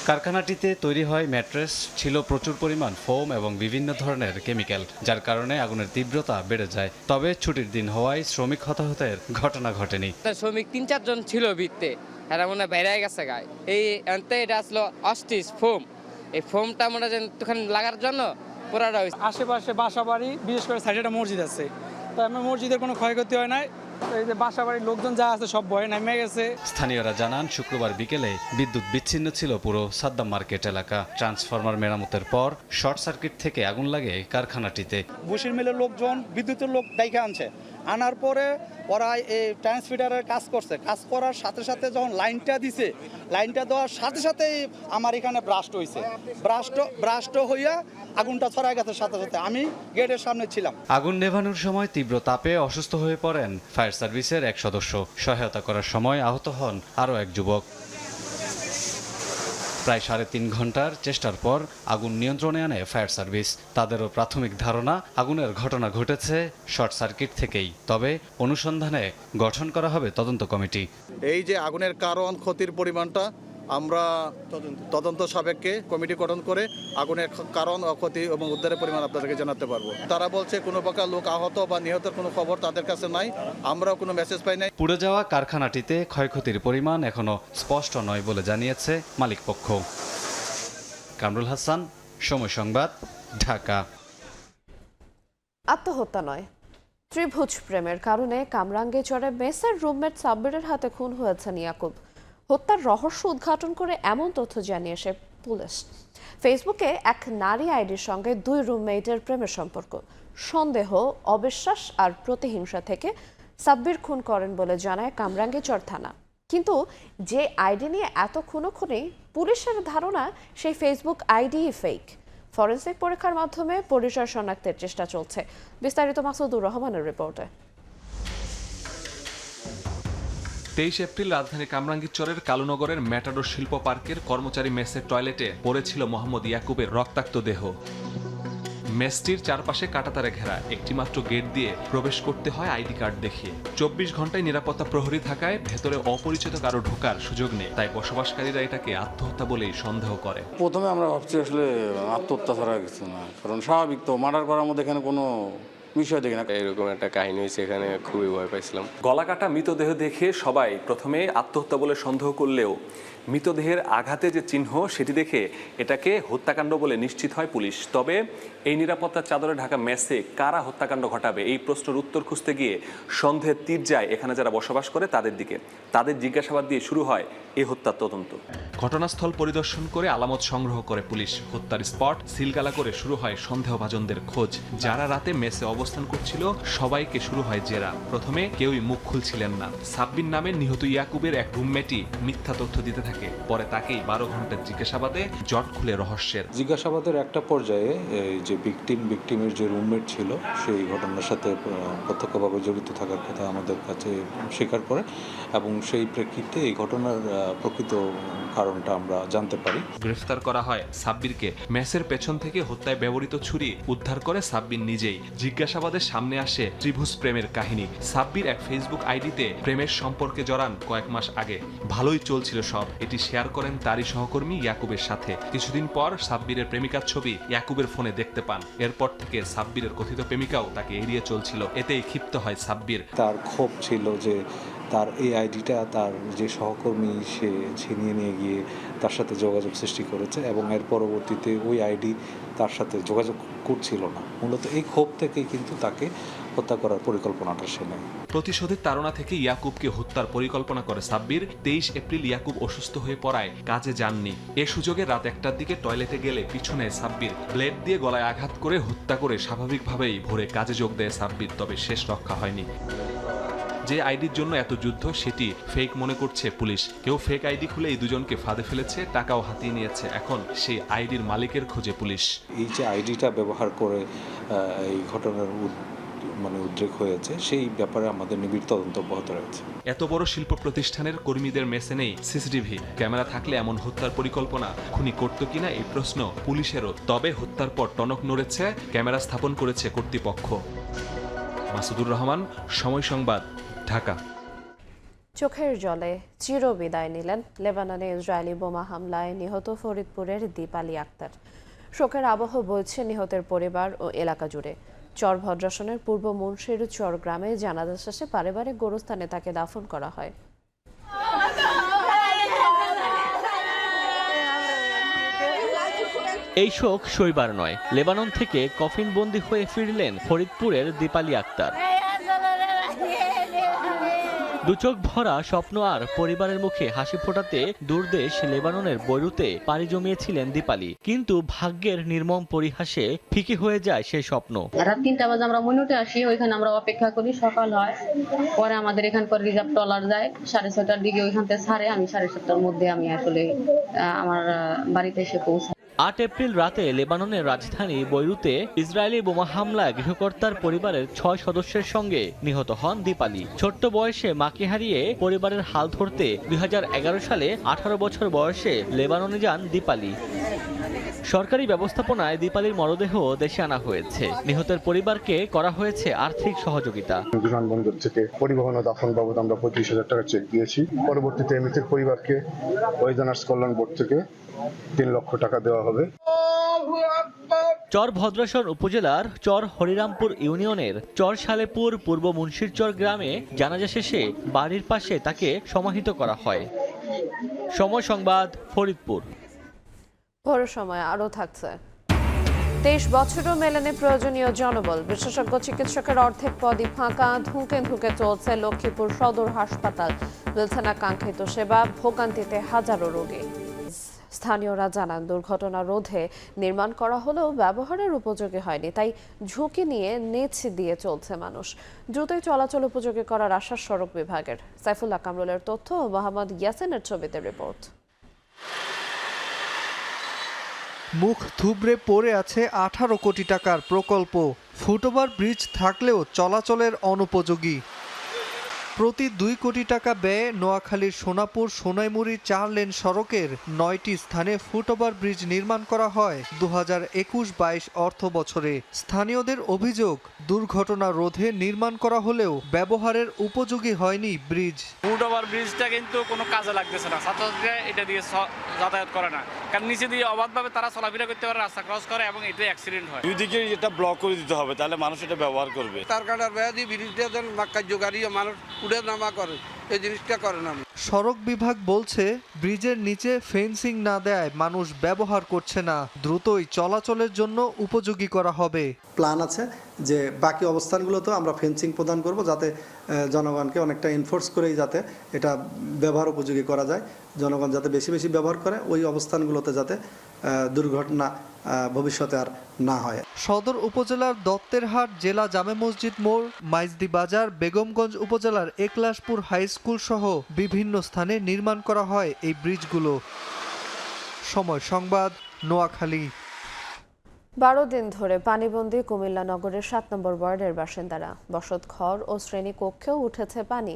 কারখানাটিতে তৈরি হয় ম্যাট্রেস, ছিল প্রচুর পরিমাণ ফোম এবং বিভিন্ন ধরনের কেমিক্যাল, যার কারণে আগুনের তীব্রতা বেড়ে যায়। তবে ছুটির দিন হওয়ায় শ্রমিক হতাহতের ঘটনা ঘটেনি। শ্রমিক 3-4 জন ছিল ভিত্তে, এরা মনে বাইরে গেছে গায়ে। এই আনতে এটা আসলো অস্টিস ফোম। এই ফোমটা মনে হয় তখন লাগার জন্য আশেপাশে বাসা বাড়ি, বিশেষ করে সাইডে একটা মসজিদ আছে, তো আমার মসজিদের কোনো ক্ষয়ক্ষতি হয় নাই। এই যে বাসা বাড়ির লোকজন যা আছে সব ভয়ে নেমে গেছে। স্থানীয়রা জানান শুক্রবার বিকেলে বিদ্যুৎ বিচ্ছিন্ন ছিল পুরো সাদ্দাম মার্কেট এলাকা। ট্রান্সফরমার মেরামতের পর শর্ট সার্কিট থেকে আগুন লাগে কারখানাটিতে। বসির মিলের লোকজন বিদ্যুতের লোক ডাইকে আনছে, আনার পরে ওরা এই ট্রান্সমিটারের কাজ করছে। কাজ করার সাথে সাথে যখন লাইনটা দিছে, লাইনটা দেওয়ার সাথে সাথেই আমার এখানে ব্রাস্ট হয়েছে। ব্রাস্ট হইয়া আগুনটা ছড়ায় গেছে সাথে সাথে। আমি গেটের সামনে ছিলাম। আগুন নেভানোর সময় তীব্র তাপে অসুস্থ হয়ে পড়েন ফায়ার সার্ভিসের এক সদস্য। সহায়তা করার সময় আহত হন আরও এক যুবক। প্রায় 3.5 ঘন্টার চেষ্টার পর আগুন নিয়ন্ত্রণে আনে ফায়ার সার্ভিস। তাদেরও প্রাথমিক ধারণা আগুনের ঘটনা ঘটেছে শর্ট সার্কিট থেকেই। তবে অনুসন্ধানে গঠন করা হবে তদন্ত কমিটি। এই যে আগুনের কারণ, ক্ষতির পরিমাণটা আমরা তদন্ত সাপেক্ষে কমিটি গঠন করে আগুনের কারণ, ক্ষতি এবং উদ্ধারের পরিমাণ আপনাদেরকে জানাতে পারবো। তারা বলছে কোনো প্রকার লোক আহত বা নিহতের কোনো খবর তাদের কাছে নাই, আমরাও কোনো মেসেজ পাই নাই। পুড়ে যাওয়া কারখানাটিতে ক্ষয়ক্ষতির পরিমাণ এখনো স্পষ্ট নয় বলে জানিয়েছে মালিকপক্ষ। কামরুল হাসান, সময় সংবাদ, ঢাকা। আত্মহত্যা নয়, ত্রিভুজ প্রেমের কারণে কামরাঙ্গীরচরে মেসের রুমমেট সাব্বিরের হাতে খুন হয়েছেন ইয়াকুব। হত্যার রহস্য উদ্ঘাটন করে এমন তথ্য জানিয়েছে পুলিশ। ফেসবুকে এক নারী আইডির সঙ্গে 2 রুমমেটের প্রেমের সম্পর্ক। সন্দেহ, অবিশ্বাস আর প্রতিহিংসা থেকে সাব্বির খুন করেন বলে জানায় কামরাঙ্গীরচর থানা। কিন্তু যে আইডি নিয়ে এত খুনোখুনি, পুলিশের ধারণা সেই ফেসবুক আইডি ফেক। ফরেনসিক পরীক্ষার মাধ্যমে পরিচয় শনাক্তের চেষ্টা চলছে। বিস্তারিত মাসুদুর রহমানের রিপোর্টে। 23 এপ্রিল রাজধানী কামরাঙ্গীরচরের কালুনগরের ম্যাটাডোর শিল্প পার্কের কর্মচারী মেসের টয়লেটে পড়েছিল মোহাম্মদ ইয়াকুবের রক্তাক্ত দেহ। মেসটির চারপাশে কাঁটাতারে ঘেরা, একটি মাত্র গেট দিয়ে প্রবেশ করতে হয় আইডি কার্ড দেখিয়ে। 24 ঘন্টায় নিরাপত্তা প্রহরী থাকায় ভেতরে অপরিচিত কারো ঢোকার সুযোগ নেই। তাই বসবাসকারীরা এটাকে আত্মহত্যা বলেই সন্দেহ করে। প্রথমে আমরা ভাবছি আসলে আত্মহত্যা ছাড়া কিছু না, কারণ স্বাভাবিক তো মার্ডার করার মধ্যে এখানে কোনো বিষয় দেখি না। এরকম একটা কাহিনী হয়েছে, এখানে খুবই ভয় পাইছিলাম। গলাকাটা মৃতদেহ দেখে সবাই প্রথমে আত্মহত্যা বলে সন্দেহ করলেও মৃতদেহের আঘাতে যে চিহ্ন সেটি দেখে এটাকে হত্যাকাণ্ড বলে নিশ্চিত হয় পুলিশ। তবে এই নিরাপত্তার চাদরে ঢাকা মেসে কারা হত্যাকাণ্ড ঘটাবে এই প্রশ্নের উত্তর খুঁজতে গিয়ে সন্দেহের তীর যায় এখানে যারা বসবাস করে তাদের দিকে। তাদের জিজ্ঞাসাবাদ দিয়ে শুরু হয় এই হত্যার তদন্ত। ঘটনাস্থল পরিদর্শন করে আলামত সংগ্রহ করে পুলিশ। হত্যার স্পট সিলগালা করে শুরু হয় সন্দেহভাজনদের খোঁজ। যারা রাতে মেসে অবস্থান করছিল সবাইকে শুরু হয় জেরা। প্রথমে কেউই মুখ খুলছিলেন না। সাব্বির নামে নিহত ইয়াকুবের এক রুমমেটই মিথ্যা তথ্য দিতে থাকে থাকে। পরে তাকেই 12 ঘন্টার জিজ্ঞাসাবাদে জট খুলে রহস্যের। জিজ্ঞাসাবাদের একটা পর্যায়ে এই যে ভিকটিমের যে রুমমেট ছিল সেই ঘটনার সাথে প্রত্যক্ষভাবে জড়িত থাকার কথা আমাদের কাছে স্বীকার করে এবং সেই প্রেক্ষিতে এই ঘটনার প্রকৃত কারণটা আমরা জানতে পারি। গ্রেফতার করা হয় সাব্বিরকে। মেসের পেছন থেকে হত্যায় ব্যবহৃত ছুরি উদ্ধার করে সাব্বির নিজেই। জিজ্ঞাসাবাদের সামনে আসে ত্রিভুজ প্রেমের কাহিনী। সাব্বির এক ফেসবুক আইডিতে প্রেমের সম্পর্কে জড়ান কয়েক মাস আগে। ভালোই চলছিল সব। এটি শেয়ার করেন তারই সহকর্মী ইয়াকুবের সাথে। কিছুদিন পর সাব্বিরের প্রেমিকার ছবি ইয়াকুবের ফোনে দেখতে পান। এরপর থেকে সাব্বিরের কথিত প্রেমিকাও তাকে এড়িয়ে চলছিল। এতেই ক্ষিপ্ত হয় সাব্বির। তার ক্ষোভ ছিল যে তার এই আইডিটা তার যে সহকর্মী সে ছিনিয়ে নিয়ে গিয়ে তার সাথে যোগাযোগ সৃষ্টি করেছে এবং এর পরবর্তীতে ওই আইডি তার সাথে যোগাযোগ করছিল না। মূলত এই ক্ষোভ থেকেই কিন্তু তাকে হত্যা করার পরিকল্পনাটা সে নেয়। প্রতিশোধের তাড়না থেকে ইয়াকুবকে হত্যার পরিকল্পনা করে সাব্বির। 23 এপ্রিল ইয়াকুব অসুস্থ হয়ে পড়ায় কাজে যাননি। এ সুযোগে রাত 1টার দিকে টয়লেটে গেলে পিছনে সাব্বির ব্লেড দিয়ে গলায় আঘাত করে হত্যা করে স্বাভাবিকভাবেই ভোরে কাজে যোগ দেয় সাব্বির। তবে শেষ রক্ষা হয়নি। যে আইডির জন্য এত যুদ্ধ সেটি ফেক মনে করছে পুলিশ। কেউ ফেক আইডি খুলে এই দুজনকে ফাঁদে ফেলেছে, টাকাও হাতিয়ে নিয়েছে। এখন সেই আইডির মালিকের খোঁজে পুলিশ। এই যে আইডিটা ব্যবহার করে এই ঘটনার উদ্রেক হয়েছে সেই ব্যাপারে আমাদের নিবিড় তদন্ত অব্যাহত রয়েছে। এত বড় শিল্প প্রতিষ্ঠানের কর্মীদের মেসে নেই সিসিটিভি ক্যামেরা। থাকলে এমন হত্যার পরিকল্পনা খুনি করত কিনা এই প্রশ্ন পুলিশেরও। তবে হত্যার পর টনক নড়েছে, ক্যামেরা স্থাপন করেছে কর্তৃপক্ষ। মাসুদুর রহমান, সময় সংবাদ, ঢাকা। চোখের জলে চিরবিদায় নিলেন লেবাননে ইসরায়েলি বোমা হামলায় নিহত ফরিদপুরের দীপালি আক্তার। শোকের আবহ বইছে নিহতের পরিবার ও এলাকা জুড়ে। চর ভদ্রাসনের পূর্ব মুন্সির চর গ্রামে জানাজা শেষে পারিবারিক গোরস্থানে তাকে দাফন করা হয়। এই শোক সইবার নয়। লেবানন থেকে কফিনবন্দি হয়ে ফিরলেন ফরিদপুরের দীপালি আক্তার। দুচোখ ভরা স্বপ্ন আর পরিবারের মুখে হাসি ফোটাতে দূরদেশ লেবাননের বৈরুতে পাড়ি জমিয়েছিলেন দীপালি। কিন্তু ভাগ্যের নির্মম পরিহাসে ফিকে হয়ে যায় সেই স্বপ্ন। রাত 3টা বাজে আমরা মনুটে আসি, ওইখানে আমরা অপেক্ষা করি, সকাল হয়। পরে আমাদের এখানকার রিজার্ভ ট্রলার যায় 6:30টার দিকে, ওইখান থেকে ছাড়ে। আমি 7:30টার মধ্যে আমি আসলে আমার বাড়িতে এসে পৌঁছাই। 8 এপ্রিল রাতে লেবাননের রাজধানী বৈরুতে ইসরায়েলি বোমা হামলায় গৃহকর্তার পরিবারের 6 সদস্যের সঙ্গে নিহত হন দীপালি। ছোট্ট বয়সে মাকে হারিয়ে পরিবারের হাল ধরতে 2011 সালে 18 বছর বয়সে লেবাননে যান দীপালি। সরকারি ব্যবস্থাপনায় দীপালির মরদেহ দেশে আনা হয়েছে। নিহতের পরিবারকে করা হয়েছে আর্থিক সহযোগিতা। বিমানবন্দর থেকে পরিবহন ও দাফন বাবদ আমরা 35,000 টাকা চেক দিয়েছি। পরবর্তীতে মৃতের পরিবারকে ওয়েদানার্স কল্যাণ বোর্ড থেকে 3 লক্ষ টাকা দেওয়া হবে। চর ভদ্রাসন উপজেলার চর হরিরামপুর ইউনিয়নের চর সালেপুর পূর্ব মুন্সিরচর গ্রামে জানাজা শেষে বাড়ির পাশে তাকে সমাহিত করা হয়। সময় সংবাদ, ফরিদপুর। পৌর সময় আরও থাকছে। 23 বছরও মেলেনি প্রয়োজনীয় জনবল। বিশেষজ্ঞ চিকিৎসকের অর্ধেক পদই ফাঁকা। ধুঁকে ধুঁকে চলছে লক্ষ্মীপুর সদর হাসপাতাল। মিলছে না কাঙ্ক্ষিত সেবা, ভোগান্তিতে হাজারো রোগী। স্থানীয়রা জানান, দুর্ঘটনা রোধে নির্মাণ করা হলেও ব্যবহারের উপযোগী হয়নি। তাই ঝুঁকি নিয়ে নিচ দিয়ে চলছে মানুষ। দ্রুতই চলাচল উপযোগী করার আশ্বাস সড়ক বিভাগের। সাইফুল্লাহ কামরুলের তথ্য ও মোহাম্মদ ইয়াসিনের ছবিতে রিপোর্ট। মুখ থুবড়ে পড়ে আছে 18 কোটি টাকার প্রকল্প। ফুটওভার ব্রিজ থাকলেও চলাচলের অনুপযোগী। প্রতি 2 কোটি টাকা ব্যয়ে নোয়াখালীর সোনাপুর সোনাইমুড়ি 4 লেন সড়কের 9টি স্থানে ফুটওভার ব্রিজ নির্মাণ করা হয় 2021-22 অর্থ বছরে। স্থানীয়দের অভিযোগ, দুর্ঘটনা রোধে নির্মাণ করা হলেও ব্যবহারের উপযোগী হয়নি ব্রিজ। ফুটওভার ব্রিজটা কিন্তু কোনো কাজে লাগতেছে না। ছাত্রছাত্রীরা এটা দিয়ে যাতায়াত করে না, কারণ নিচে দিয়ে অবাধভাবে তারা চলাফেরা করতে পারে, রাস্তা ক্রস করে এবং এতে অ্যাক্সিডেন্ট হয়। দুই দিকে এটা ব্লক করে দিতে হবে, তাহলে মানুষ এটা ব্যবহার করবে। তার কাটার ব্যাধি ব্রিজটা যেন কার্যকারী, মানুষ উড়ে নামা করে, এই জিনিসটা করে না। সড়ক বিভাগ বলছে, ব্রিজের নিচে ফেন্সিং না দেয় মানুষ ব্যবহার করছে না। দ্রুতই চলাচলের জন্য উপযোগী করা হবে। প্ল্যান আছে যে বাকি অবস্থানগুলোতেও আমরা ফেন্সিং প্রদান করব, যাতে জনগণকে অনেকটা এনফোর্স করেই যাতে এটা ব্যবহার উপযোগী করা যায়। জনগণ যাতে বেশি বেশি ব্যবহার করে, ওই অবস্থানগুলোতে যাতে দুর্ঘটনা ভবিষ্যতে আর না হয়। সদর উপজেলার দত্তেরহাট, জেলা জামে মসজিদ মোড়, মাইজদি বাজার, বেগমগঞ্জ উপজেলার একলাশপুর হাই স্কুল সহ বিভিন্ন বিভিন্ন স্থানে নির্মাণ করা হয় এই ব্রিজগুলো। সময় সংবাদ, নোয়াখালী। 12 দিন ধরে পানিবন্দী কুমিল্লা নগরের 7 নম্বর ওয়ার্ডের বাসিন্দারা। বসতঘর ও শ্রেণীকক্ষেও উঠেছে পানি।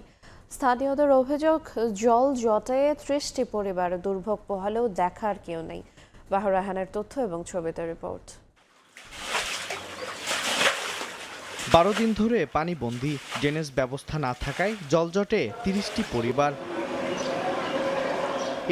স্থানীয়দের অভিযোগ, জল জটে 30টি পরিবার দুর্ভোগ পোহালেও দেখার কেউ নেই। বাহর রাহানের তথ্য এবং ছবিতে রিপোর্ট। 12 দিন ধরে পানিবন্দী, ড্রেনেজ ব্যবস্থা না থাকায় জলজটে 30টি পরিবার।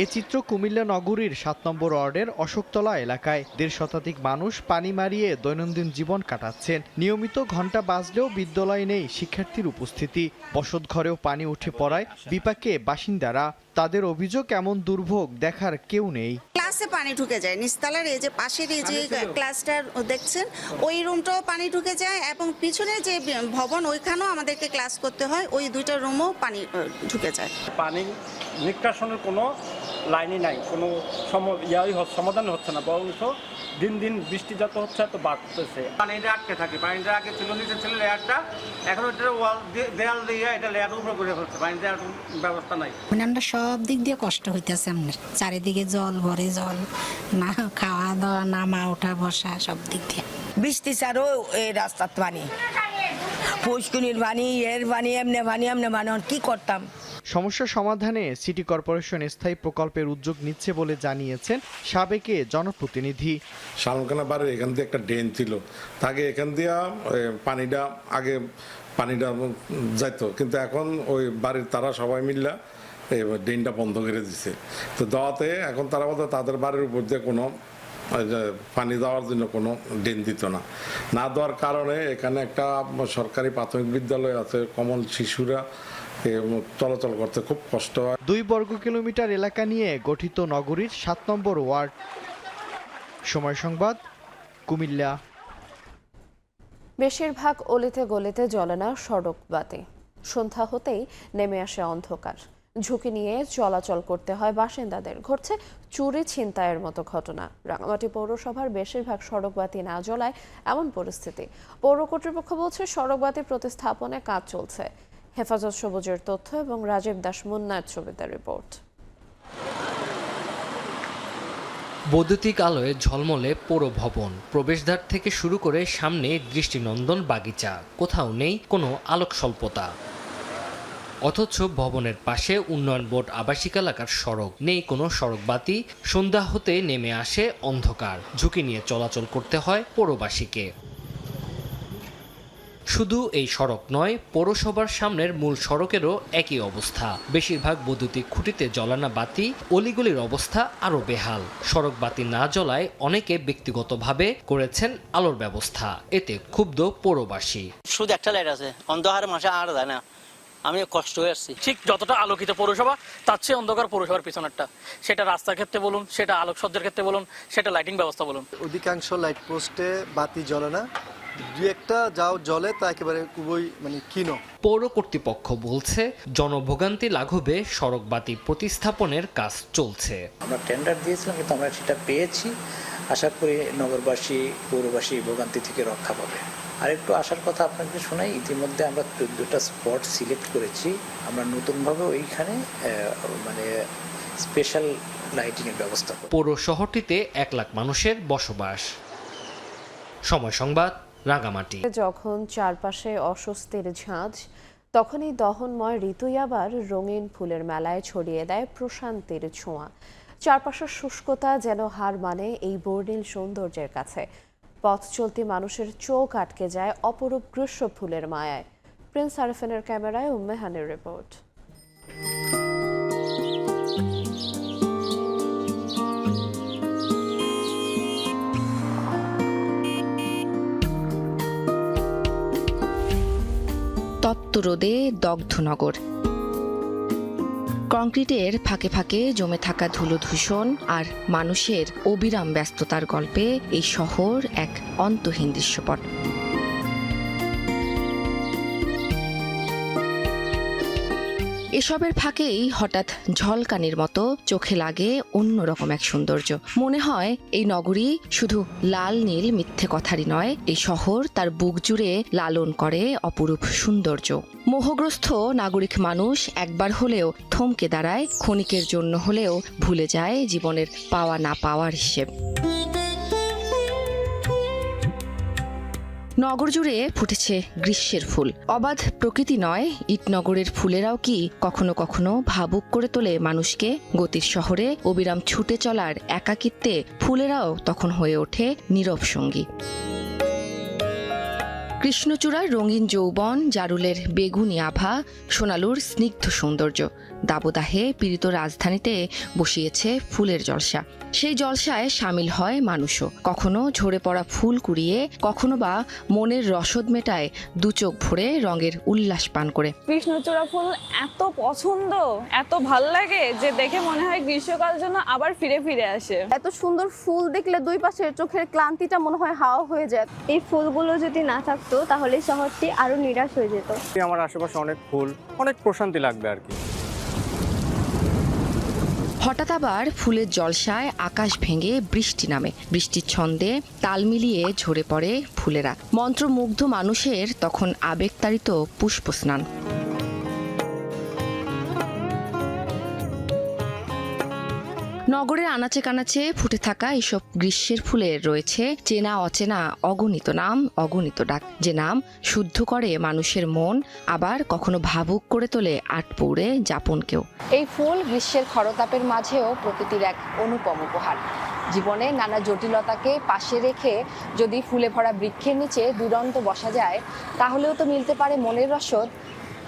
এ চিত্র কুমিল্লা নগরীর 7 নম্বর ওয়ার্ডের অশোকতলা এলাকায়। 1.5 শতাধিক মানুষ পানি মারিয়ে দৈনন্দিন জীবন কাটাচ্ছেন। নিয়মিত ঘণ্টা বাজলেও বিদ্যালয়ে নেই শিক্ষার্থীর উপস্থিতি। বসতঘরেও পানি উঠে পড়ায় বিপাকে বাসিন্দারা। তাদের অভিযোগ, এমন দুর্ভোগ দেখার কেউ নেই। ক্লাসে পানি ঢুকে যায়, নিচতলার এই যে পাশের এই যে ক্লাসটা দেখছেন ওই রুমটাও পানি ঢুকে যায়, এবং পিছনে যে ভবন ওইখানেও আমাদেরকে ক্লাস করতে হয়, ওই দুইটা রুমও পানি ঢুকে যায়। পানি নিষ্কাশনের কোনো লাইনই নাই, কোনো সমাধান হচ্ছে না, বরং দিন দিন বৃষ্টি যত হচ্ছে এত বাড়তেছে। পানিটা আটকে থাকে, পানিটা আগে ছিল নিচে ছিল লেয়ারটা, এখন ওইটা ওয়াল দেয়াল দিয়ে এটা লেয়ার উপরে করে ফেলছে, পানি দেওয়ার ব্যবস্থা নাই। মানে আমরা সব দিক দিয়ে কষ্ট হইতেছে, আপনার চারিদিকে জল ভরে, জল না খাওয়া দাওয়া, নামা ওঠা বসা সব দিক দিয়ে। বৃষ্টি ছাড়ও এই রাস্তার পানি, পুষ্কুনির পানি, এর পানি, এমনি পানি কি করতাম। সমস্যা সমাধানে সিটি কর্পোরেশন স্থায়ী প্রকল্পের উদ্যোগ নিচ্ছে বলে জানিয়েছেন সাবেকে জনপ্রতিনিধি। শালখানা বাড়ির এখান দিয়ে একটা ড্রেন ছিল, তাকে এখান দিয়ে পানিটা যাইতো, কিন্তু এখন ওই বাড়ির তারা সবাই মিললা ড্রেনটা বন্ধ করে দিছে। তো দেওয়াতে এখন তারা বলতে তাদের বাড়ির উপর দিয়ে কোনো পানি দেওয়ার জন্য কোনো ড্রেন দিত না দেওয়ার কারণে এখানে একটা সরকারি প্রাথমিক বিদ্যালয় আছে, কমন শিশুরা চলাচল করতে খুব কষ্ট হয়। 2 বর্গ কিলোমিটার এলাকা নিয়ে গঠিত নগরীর 7 নম্বর ওয়ার্ড। সময় সংবাদ, কুমিল্লা। বেশিরভাগ অলিতে গলিতে জ্বলে না সড়ক বাতি। সন্ধ্যা হতেই নেমে আসে অন্ধকার। ঝুঁকি নিয়ে চলাচল করতে হয় বাসিন্দাদের। ঘটছে চুরি ছিনতাইয়ের মতো ঘটনা। রাঙামাটি পৌরসভার বেশিরভাগ সড়ক বাতি না জ্বলায় এমন পরিস্থিতি। পৌর কর্তৃপক্ষ বলছে সড়ক বাতি প্রতিস্থাপনে কাজ চলছে। হেফাজত সবুজের তথ্য এবং রাজীব দাস মুন্নার ছবিতে রিপোর্ট। বৈদ্যুতিক আলোয় ঝলমলে পৌর ভবন। প্রবেশদ্বার থেকে শুরু করে সামনে দৃষ্টিনন্দন বাগিচা, কোথাও নেই কোনো আলোক স্বল্পতা। অথচ ভবনের পাশে উন্নয়ন বোর্ড আবাসিক এলাকার সড়ক, নেই কোনো সড়ক বাতি। সন্ধ্যা হতে নেমে আসে অন্ধকার। ঝুঁকি নিয়ে চলাচল করতে হয় পৌরবাসীকে। শুধু এই সড়ক নয়, পৌরসভার সামনের মূল সড়কেরও একই অবস্থা। বেশিরভাগ বৈদ্যুতিক খুঁটিতে জ্বলানো বাতি, অলিগলির অবস্থা আরও বেহাল। সড়ক বাতি না জ্বলায় অনেকে ব্যক্তিগতভাবে করেছেন আলোর ব্যবস্থা। এতে ক্ষুব্ধ পৌরবাসী। শুধু একটা লাইট আছে, অন্ধকারে মাসে আর যায় না, আমি কষ্ট হয়ে আসছি। ঠিক যতটা আলোকিত পৌরসভা, তার চেয়ে অন্ধকার পৌরসভার পিছনেরটা। সেটা রাস্তার ক্ষেত্রে বলুন, সেটা আলোকসজ্জার ক্ষেত্রে বলুন, সেটা লাইটিং ব্যবস্থা বলুন। অধিকাংশ লাইট পোস্টে বাতি জ্বলে না, দুই একটা যাও জ্বলে তা একেবারে খুবই ক্ষীণ। পৌর কর্তৃপক্ষ বলছে জনভোগান্তি লাঘবে সড়ক বাতি প্রতিস্থাপনের কাজ চলছে। আমরা টেন্ডার দিয়েছিলাম, কিন্তু আমরা সেটা পেয়েছি। আশা করি নগরবাসী, পৌরবাসী ভোগান্তি থেকে রক্ষা পাবে। আর একটু আসার কথা আপনাকে শোনাই, ইতিমধ্যে আমরা 14টা স্পট সিলেক্ট করেছি। আমরা নতুনভাবে ওইখানে স্পেশাল লাইটিংয়ের ব্যবস্থা করব। পৌর শহরটিতে 1 লাখ মানুষের বসবাস। সময় সংবাদ, রাঙামাটি। যখন চারপাশে অস্বস্তির ঝাঁজ, তখনই দহনময় ঋতুই আবার রঙিন ফুলের মেলায় ছড়িয়ে দেয় প্রশান্তির ছোঁয়া। চারপাশের শুষ্কতা যেন হার মানে এই বর্ণিল সৌন্দর্যের কাছে। পথ চলতি মানুষের চোখ আটকে যায় অপরূপ গ্রীষ্ম ফুলের মায়ায়। প্রিন্স আরেফিনের ক্যামেরায় উম্মেহানের রিপোর্ট। তপ্ত রোদে দগ্ধ নগর। কংক্রিটের ফাঁকে ফাঁকে জমে থাকা ধুলো ধূসর আর মানুষের অবিরাম ব্যস্ততার গল্পে এই শহর এক অন্তহীন দৃশ্যপট। এসবের ফাঁকেই হঠাৎ ঝলকানির মতো চোখে লাগে অন্যরকম এক সৌন্দর্য। মনে হয় এই নগরী শুধু লাল নীল মিথ্যে কথারই নয়, এই শহর তার বুক জুড়ে লালন করে অপরূপ সৌন্দর্য। মোহগ্রস্ত নাগরিক মানুষ একবার হলেও থমকে দাঁড়ায়, ক্ষণিকের জন্য হলেও ভুলে যায় জীবনের পাওয়া না পাওয়ার হিসেব। নগর জুড়ে ফুটেছে গ্রীষ্মের ফুল। অবাধ প্রকৃতি নয়, ইটনগরের ফুলেরাও কি কখনো কখনো ভাবুক করে তোলে মানুষকে। গতির শহরে অবিরাম ছুটে চলার একাকিত্বে ফুলেরাও তখন হয়ে ওঠে নীরব সঙ্গী। কৃষ্ণচূড়ার রঙিন যৌবন, জারুলের বেগুনি আভা, সোনালুর স্নিগ্ধ সৌন্দর্য, দাবদাহে পীড়িত রাজধানীতে বসিয়েছে ফুলের জলসা। সেই জলসায় সামিল হয় মানুষও। কখনো ঝরে পড়া ফুল কুড়িয়ে, কখনো বা মনের রসদ মেটায় দু চোখ ভরে রঙের উল্লাস পান করে। কৃষ্ণচূড়া ফুল এত পছন্দ, এত ভাল লাগে যে দেখে মনে হয় গ্রীষ্মকাল যেন আবার ফিরে ফিরে আসে। এত সুন্দর ফুল দেখলে দুই পাশের চোখের ক্লান্তিটা মনে হয় হাওয়া হয়ে যায়। এই ফুলগুলো যদি না থাকতো তাহলে শহরটি আরো নিরাশ হয়ে যেত। আমার আশেপাশে অনেক ফুল, অনেক প্রশান্তি লাগবে আর কি। হঠাৎ আবার ফুলের জলসায় আকাশ ভেঙে বৃষ্টি নামে। বৃষ্টির ছন্দে তাল মিলিয়ে ঝরে পড়ে ফুলেরা। মন্ত্রমুগ্ধ মানুষের তখন আবেগতাড়িত পুষ্পস্নান। নগরের আনাচে কানাচে ফুটে থাকা এসব গ্রীষ্মের ফুলের রয়েছে চেনা অচেনা অগণিত নাম, অগণিত ডাক, যে নাম শুদ্ধ করে মানুষের মন, আবার কখনো ভাবুক করে তোলে আটপৌড়ে যাপনকেও। এই ফুল গ্রীষ্মের খরতাপের মাঝেও প্রকৃতির এক অনুপম উপহার। জীবনে নানা জটিলতাকে পাশে রেখে যদি ফুলে ভরা বৃক্ষের নিচে দুরন্ত বসা যায়, তাহলেও তো মিলতে পারে মনের রসদ।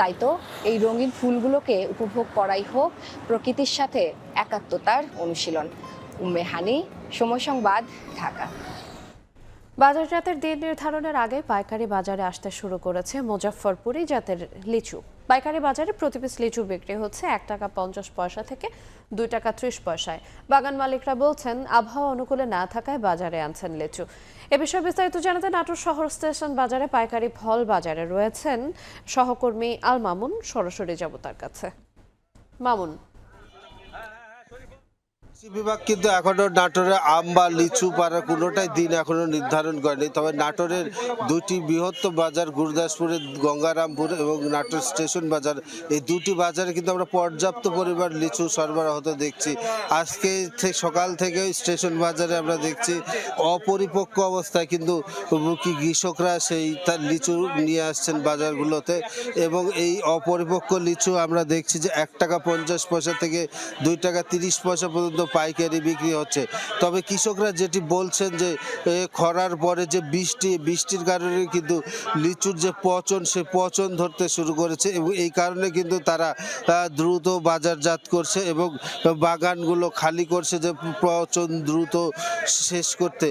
তাই তো এই রঙিন ফুলগুলোকে উপভোগ করাই হোক প্রকৃতির সাথে একাত্মতার অনুশীলন। উম্মে হানি, সময় সংবাদ, ঢাকা। বাজারজাতের দিন নির্ধারণের আগে পাইকারি বাজারে আসতে শুরু করেছে মুজাফফরপুরি জাতের লিচু। পাইকারি বাজারে প্রতি পিস লিচু বিক্রি হচ্ছে 1 টাকা 50 পয়সা থেকে 2 টাকা 30 পয়সায়। বাগান মালিকরা বলছেন আবহাওয়া অনুকূলে না থাকায় বাজারে আনছেন লিচু। এ বিষয়ে বিস্তারিত জানাতে নাটোর শহর স্টেশন বাজারে পাইকারি ফল বাজারে রয়েছেন সহকর্মী আল মামুন। সরাসরি যাব তার কাছে। মামুন, বিভাগ কিন্তু এখনো নাটোরে আম বা লিচু পাড়ার কোনোটাই দিন এখনো নির্ধারণ করেনি। তবে নাটোরের দুটি বৃহত্তম বাজার গুরদাসপুরের গঙ্গারামপুর এবং নাটোর স্টেশন বাজার, এই দুটি বাজারে কিন্তু আমরা পর্যাপ্ত পরিমাণ লিচু সরবরাহ হতে দেখছি। আজকে সকাল থেকে স্টেশন বাজারে আমরা দেখছি অপরিপক্ক অবস্থায় কিন্তু কৃষকরা সেই তার লিচু নিয়ে আসছেন বাজারগুলোতে, এবং এই অপরিপক্ক লিচু আমরা দেখছি যে 1 টাকা 50 পয়সা থেকে 2 টাকা 30 পয়সা পর্যন্ত পাইকারি বিক্রি হচ্ছে। তবে কৃষকরা যেটি বলছেন যে খরার পরে যে বৃষ্টির কারণে কিন্তু লিচুর যে পচন, সে পচন ধরতে শুরু করেছে, এবং এই কারণে কিন্তু তারা দ্রুত বাজারজাত করছে এবং বাগানগুলো খালি করছে যে পচন দ্রুত শেষ করতে।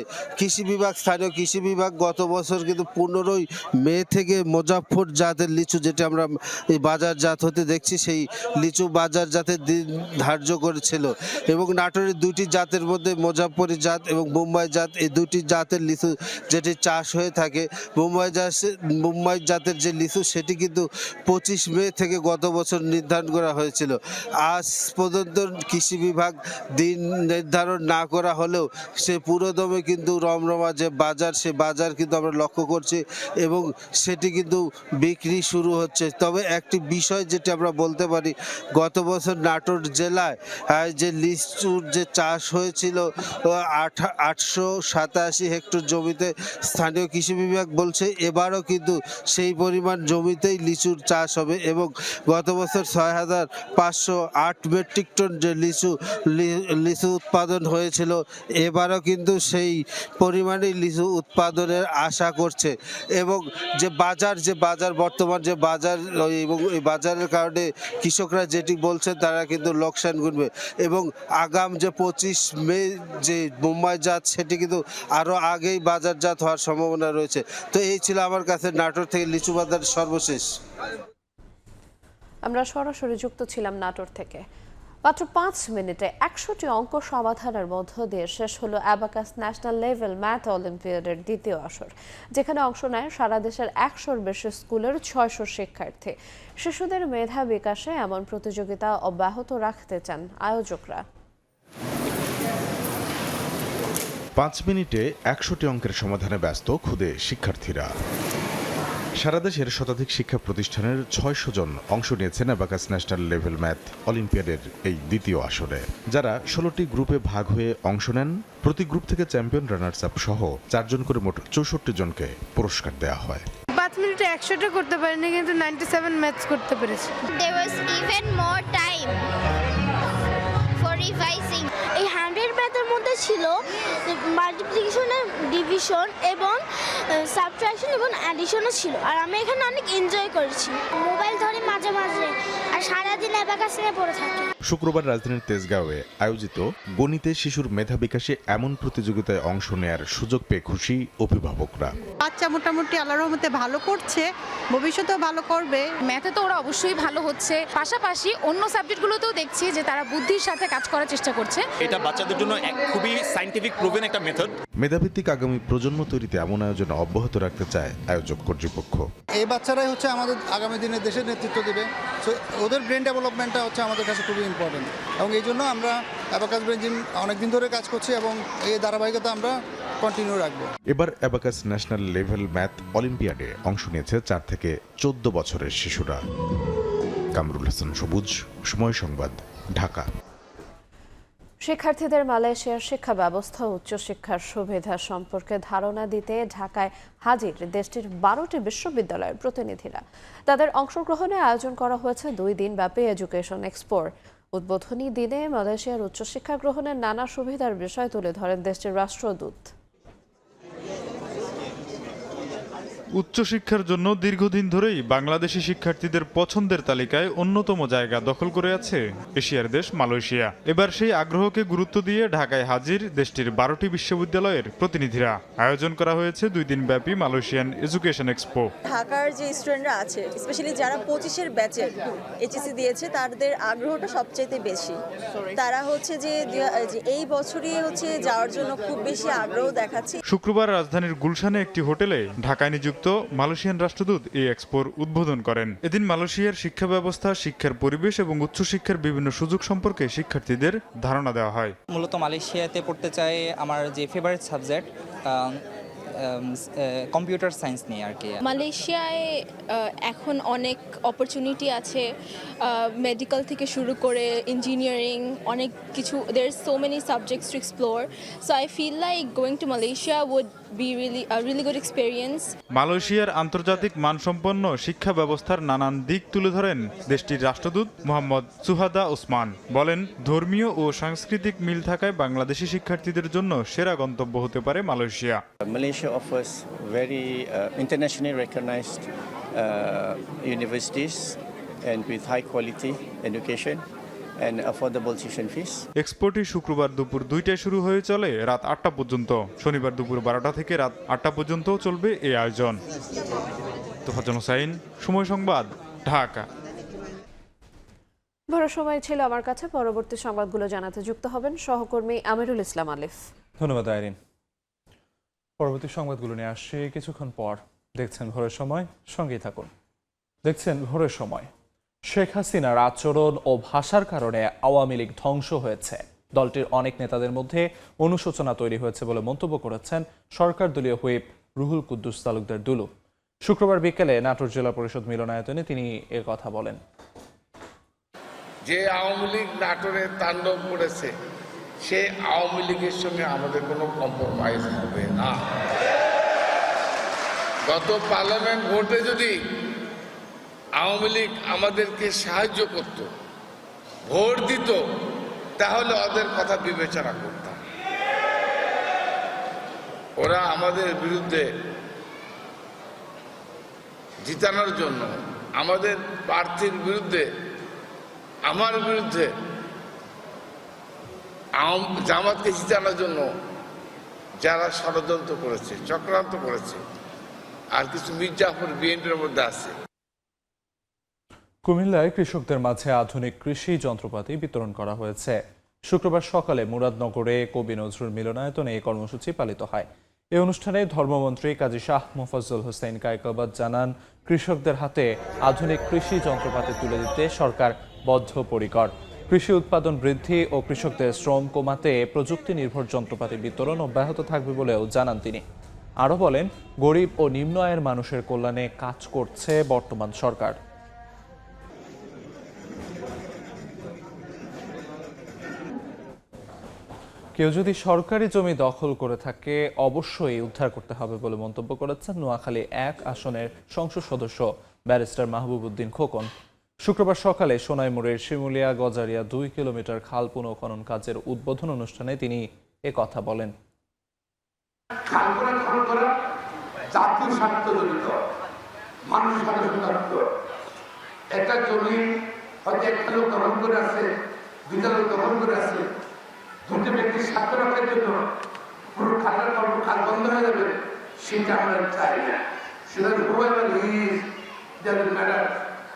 স্থানীয় কৃষি বিভাগ গত বছর কিন্তু 15ই মে থেকে মুজাফফর জাতের লিচু, যেটি আমরা বাজারজাত হতে দেখছি, সেই লিচু বাজারজাতের দিন ধার্য করেছিল। এবং নাটোরের দুটি জাতের মধ্যে মুজাফফরি জাত এবং মুম্বাই জাত, এই দুটি জাতের লিচু যেটি চাষ হয়ে থাকে। মুম্বাই জাতের যে লিচু, সেটি কিন্তু 25 মে থেকে গত বছর নির্ধারণ করা হয়েছিল। আজ পর্যন্ত কৃষি বিভাগ দিন নির্ধারণ না করা হলেও সে পুরোদমে কিন্তু রমরমা যে বাজার, সে বাজার কিন্তু আমরা লক্ষ্য করছি এবং সেটি কিন্তু বিক্রি শুরু হচ্ছে। তবে একটি বিষয় যেটি আমরা বলতে পারি, গত বছর নাটোর জেলায় যে লিচুর যে চাষ হয়েছিল 887 হেক্টর জমিতে, স্থানীয় কৃষি বিভাগ বলছে এবারও কিন্তু সেই পরিমাণ জমিতেই লিচুর চাষ হবে, এবং গত বছর 6508 মেট্রিক টন যে লিচু উৎপাদন হয়েছিল, এবারও কিন্তু সেই পরিমাণে লিচু উৎপাদনের আশা করছে। এবং যে বাজার বর্তমান যে বাজার, এবং এই বাজারের কারণে কৃষকরা যেটি বলছেন তারা কিন্তু লোকসান গুনবে, এবং আগাম যে 25 মে যে মুম্বাই জাত, সেটি কিন্তু আরও আগেই বাজারজাত হওয়ার সম্ভাবনা রয়েছে। তো এই ছিল আমার কাছে নাটোর থেকে লিচু বাজার সর্বশেষ। আমরা সরাসরি যুক্ত ছিলাম নাটোর থেকে। মাত্র 5 মিনিটে 100টি অঙ্ক সমাধানের মধ্য দিয়ে শেষ হলো অ্যাবাকাস ন্যাশনাল লেভেল ম্যাথ অলিম্পিয়াডের দ্বিতীয় আসর, যেখানে অংশ নেয় সারা দেশের 100-র বেশি স্কুলের 600 শিক্ষার্থী। শিশুদের মেধা বিকাশে এমন প্রতিযোগিতা অব্যাহত রাখতে চান আয়োজকরা। 5 মিনিটে 100টি অঙ্কের সমাধানে ব্যস্ত খুদে শিক্ষার্থীরা। সারা দেশের শতাধিক শিক্ষা প্রতিষ্ঠানের 600 জন অংশ নিয়েছেন অ্যাবাকাস ন্যাশনাল লেভেল ম্যাথ অলিম্পিয়াডের এই দ্বিতীয় আসরে, যারা 16টি গ্রুপে ভাগ হয়ে অংশ নেন। প্রতি গ্রুপ থেকে চ্যাম্পিয়ন, রানার্স আপ সহ 4 জন করে মোট 64 জনকে পুরস্কার দেওয়া হয়। 5 মিনিটে 100টা করতে পারিনি, কিন্তু 97 ম্যাথস করতে পেরেছি। There was even more time for revising. এই 100 ম্যাথের মধ্যে ছিল মাল্টিপ্লিকেশন, ডিভিশন এবং সাবট্রাকশন এবং অ্যাডিশনও ছিল, আর আমি এখানে অনেক এনজয় করেছি। মোবাইল ধরে মাঝে মাঝে আর সারাদিন অ্যাবাকাস নিয়ে পড়ে থাকি। শুক্রবার রাজধানীর তেজগাঁওয়ে আয়োজিত গণিতে শিশুর মেধা বিকাশে এমন প্রতিযোগিতায় অংশ নেয়ার সুযোগ পেয়ে খুশি অভিভাবকরা। বাচ্চা মোটামুটি আল্লাহর রহমতে ভালো করছে, ভবিষ্যতেও ভালো করবে। ম্যাথে তো ওরা অবশ্যই ভালো হচ্ছে, পাশাপাশি অন্য সাবজেক্টগুলোতেও দেখছি যে তারা বুদ্ধির সাথে কাজ করার চেষ্টা করছে। এটা বাচ্চাদের জন্য খুবই সায়েন্টিফিক প্রুভেন একটা মেথড। মেধাভিত্তিক আগামী প্রজন্ম তৈরিতে এমন আয়োজন অব্যাহত রাখতে চায় আয়োজক কর্তৃপক্ষ। এই বাচ্চারাই হচ্ছে আমাদের আগামী দিনে দেশের নেতৃত্ব দেবে, সো ওদের ব্রেন ডেভেলপমেন্টটা হচ্ছে আমাদের কাছে খুবই ইম্পর্টেন্ট, এবং এই জন্য আমরা অ্যাবাকাস ব্রেন জিম অনেকদিন ধরে কাজ করছি এবং এই ধারাবাহিকতা আমরা কন্টিনিউ রাখবো। এবার অ্যাবাকাস ন্যাশনাল লেভেল ম্যাথ অলিম্পিয়াডে অংশ নিয়েছে 4 থেকে 14 বছরের শিশুরা। কামরুল হাসান সবুজ, সময় সংবাদ, ঢাকা। শিক্ষার্থীদের মালয়েশিয়ার শিক্ষা ব্যবস্থা ও উচ্চশিক্ষার সুবিধা সম্পর্কে ধারণা দিতে ঢাকায় হাজির দেশটির 12টি বিশ্ববিদ্যালয়ের প্রতিনিধিরা। তাদের অংশগ্রহণে আয়োজন করা হয়েছে 2 দিন ব্যাপী এডুকেশন এক্সপোর। উদ্বোধনী দিনে মালয়েশিয়ার উচ্চশিক্ষা গ্রহণের নানা সুবিধার বিষয় তুলে ধরেন দেশটির রাষ্ট্রদূত। উচ্চশিক্ষার জন্য দীর্ঘদিন ধরেই বাংলাদেশি শিক্ষার্থীদের পছন্দের তালিকায় অন্যতম জায়গা দখল করে আছে এশিয়ার দেশ মালয়েশিয়া। এবার সেই আগ্রহকে গুরুত্ব দিয়ে ঢাকায় হাজির দেশটির 12টি বিশ্ববিদ্যালয়ের প্রতিনিধিরা। আয়োজন করা হয়েছে 2 দিন ব্যাপী মালয়েশিয়ান এডুকেশন এক্সপো। ঢাকার যে স্টুডেন্টরা আছে, স্পেশালি যারা 25-এর ব্যাচের এইচএসসি দিয়েছে, তাদের আগ্রহটা সবচেয়ে বেশি। তারা হচ্ছে যে এই বছরই হচ্ছে যাওয়ার জন্য খুব বেশি আগ্রহ দেখাচ্ছে। শুক্রবার রাজধানীর গুলশানে একটি হোটেলে ঢাকায় নিযুক্ত মালয়েশিয়ান রাষ্ট্রদূত এই এক্সপোর উদ্বোধন করেন। এদিন মালয়েশিয়ার শিক্ষা ব্যবস্থা, শিক্ষার পরিবেশ এবং উচ্চশিক্ষার বিভিন্ন সুযোগ সম্পর্কে শিক্ষার্থীদের ধারণা দেওয়া হয়। মূলত মালয়েশিয়াতে পড়তে চাই আমার যে ফেভারিট সাবজেক্ট কম্পিউটার সায়েন্স নিয়ে আর কি। মালয়েশিয়ায় এখন অনেক অপরচুনিটি আছে, মেডিকেল থেকে শুরু করে ইঞ্জিনিয়ারিং, অনেক কিছু। There so many subjects to explore, so I feel like going to Malaysia would be really good experience. মালয়েশিয়ার আন্তর্জাতিক মানসম্পন্ন শিক্ষা ব্যবস্থার নানান দিক তুলে ধরেন দেশটির রাষ্ট্রদূত মোহাম্মদ সুহাদা ওসমান। বলেন, ধর্মীয় ও সাংস্কৃতিক মিল থাকায় বাংলাদেশি শিক্ষার্থীদের জন্য সেরা গন্তব্য হতে পারে Malaysia. Malaysia offers very internationally recognized universities and with high quality education and affordable tuition fees. এক্সপোটি শুক্রবার দুপুর 2টায় শুরু হয়ে চলে রাত 8টা পর্যন্ত। শনিবার দুপুর 12টা থেকে রাত 8টা পর্যন্ত চলবে এই আয়োজন। তোফাজ্জল হোসাইন, সময় সংবাদ, ঢাকা। বড় সময় ছিল আমার কাছে। পরবর্তী সংবাদগুলো জানাতে যুক্ত হবেন সহকর্মী আমিরুল ইসলাম আলিফ। ধন্যবাদ আইরিন। পরবর্তী সংবাদগুলো নিয়ে আসছে কিছুক্ষণ পর। দেখছেন ভোরের সময়, সঙ্গেই থাকুন। দেখছেন ভোরের সময়। শেখ হাসিনার আচরণ ও ভাষার কারণে আওয়ামী লীগ ধ্বংস হয়েছে। দলটির অনেক নেতাদের মধ্যে অনুশোচনা তৈরি হয়েছে বলে মন্তব্য করেছেন সরকার দলীয় হুইপ রুহুল কুদ্দুস তালুকদার দুলু। শুক্রবার বিকেলে নাটোর জেলা পরিষদ মিলনায়তনে তিনি এ কথা বলেন। যে আওয়ামী লীগ নাটোরে তাণ্ডব করেছে, সে আওয়ামী লীগের সঙ্গে আমাদের কোনো কম্প্রোমাইজ হবে না। গত পার্লামেন্ট ভোটে যদি আওয়ামী লীগ আমাদেরকে সাহায্য করত, ভোট দিত, তাহলে ওদের কথা বিবেচনা করতাম। ওরা আমাদের বিরুদ্ধে জিতানোর জন্য, আমাদের প্রার্থীর বিরুদ্ধে, আমার বিরুদ্ধে, জামাতকে জিতানোর জন্য যারা ষড়যন্ত্র করেছে, চক্রান্ত করেছে, আর কিছু মির্জাফর বিএনপির মধ্যে আছে। কুমিল্লায় কৃষকদের মাঝে আধুনিক কৃষি যন্ত্রপাতি বিতরণ করা হয়েছে। শুক্রবার সকালে মুরাদনগরে কবি নজরুল মিলনায়তনে এই কর্মসূচি পালিত হয়। এই অনুষ্ঠানে ধর্মমন্ত্রী কাজী শাহ মোফাজ্জল হোসেন কায়কোবাদ জানান, কৃষকদের হাতে আধুনিক কৃষি যন্ত্রপাতি তুলে দিতে সরকার বদ্ধপরিকর। কৃষি উৎপাদন বৃদ্ধি ও কৃষকদের শ্রম কমাতে প্রযুক্তি নির্ভর যন্ত্রপাতি বিতরণ অব্যাহত থাকবে বলেও জানান তিনি। আরও বলেন, গরিব ও নিম্ন আয়ের মানুষের কল্যাণে কাজ করছে বর্তমান সরকার। কেউ যদি সরকারি জমি দখল করে থাকে অবশ্যই উদ্ধার করতে হবে বলে মন্তব্য করেছেন নোয়াখালী ১ আসনের সংসদ সদস্য ব্যারিস্টার মাহবুব উদ্দিন খোকন। শুক্রবার সকালে সোনাইমুড়ের শিমুলিয়া গজারিয়া ২ কিলোমিটার খাল পুনঃখনন কাজের উদ্বোধন অনুষ্ঠানে তিনি কথা বলেন। জাতীয় স্বার্থ জড়িত, মানুষের স্বার্থ। একটা জমি হয়তো একটা লোক দখল করে আছে, দুইটা লোক দখল করে আছে, দুটো ব্যক্তির স্বার্থ রক্ষার জন্য পুরো খাতার কাজ বন্ধ হয়ে যাবে, সেটা আমরা চাই না। সেটা ম্যাডাম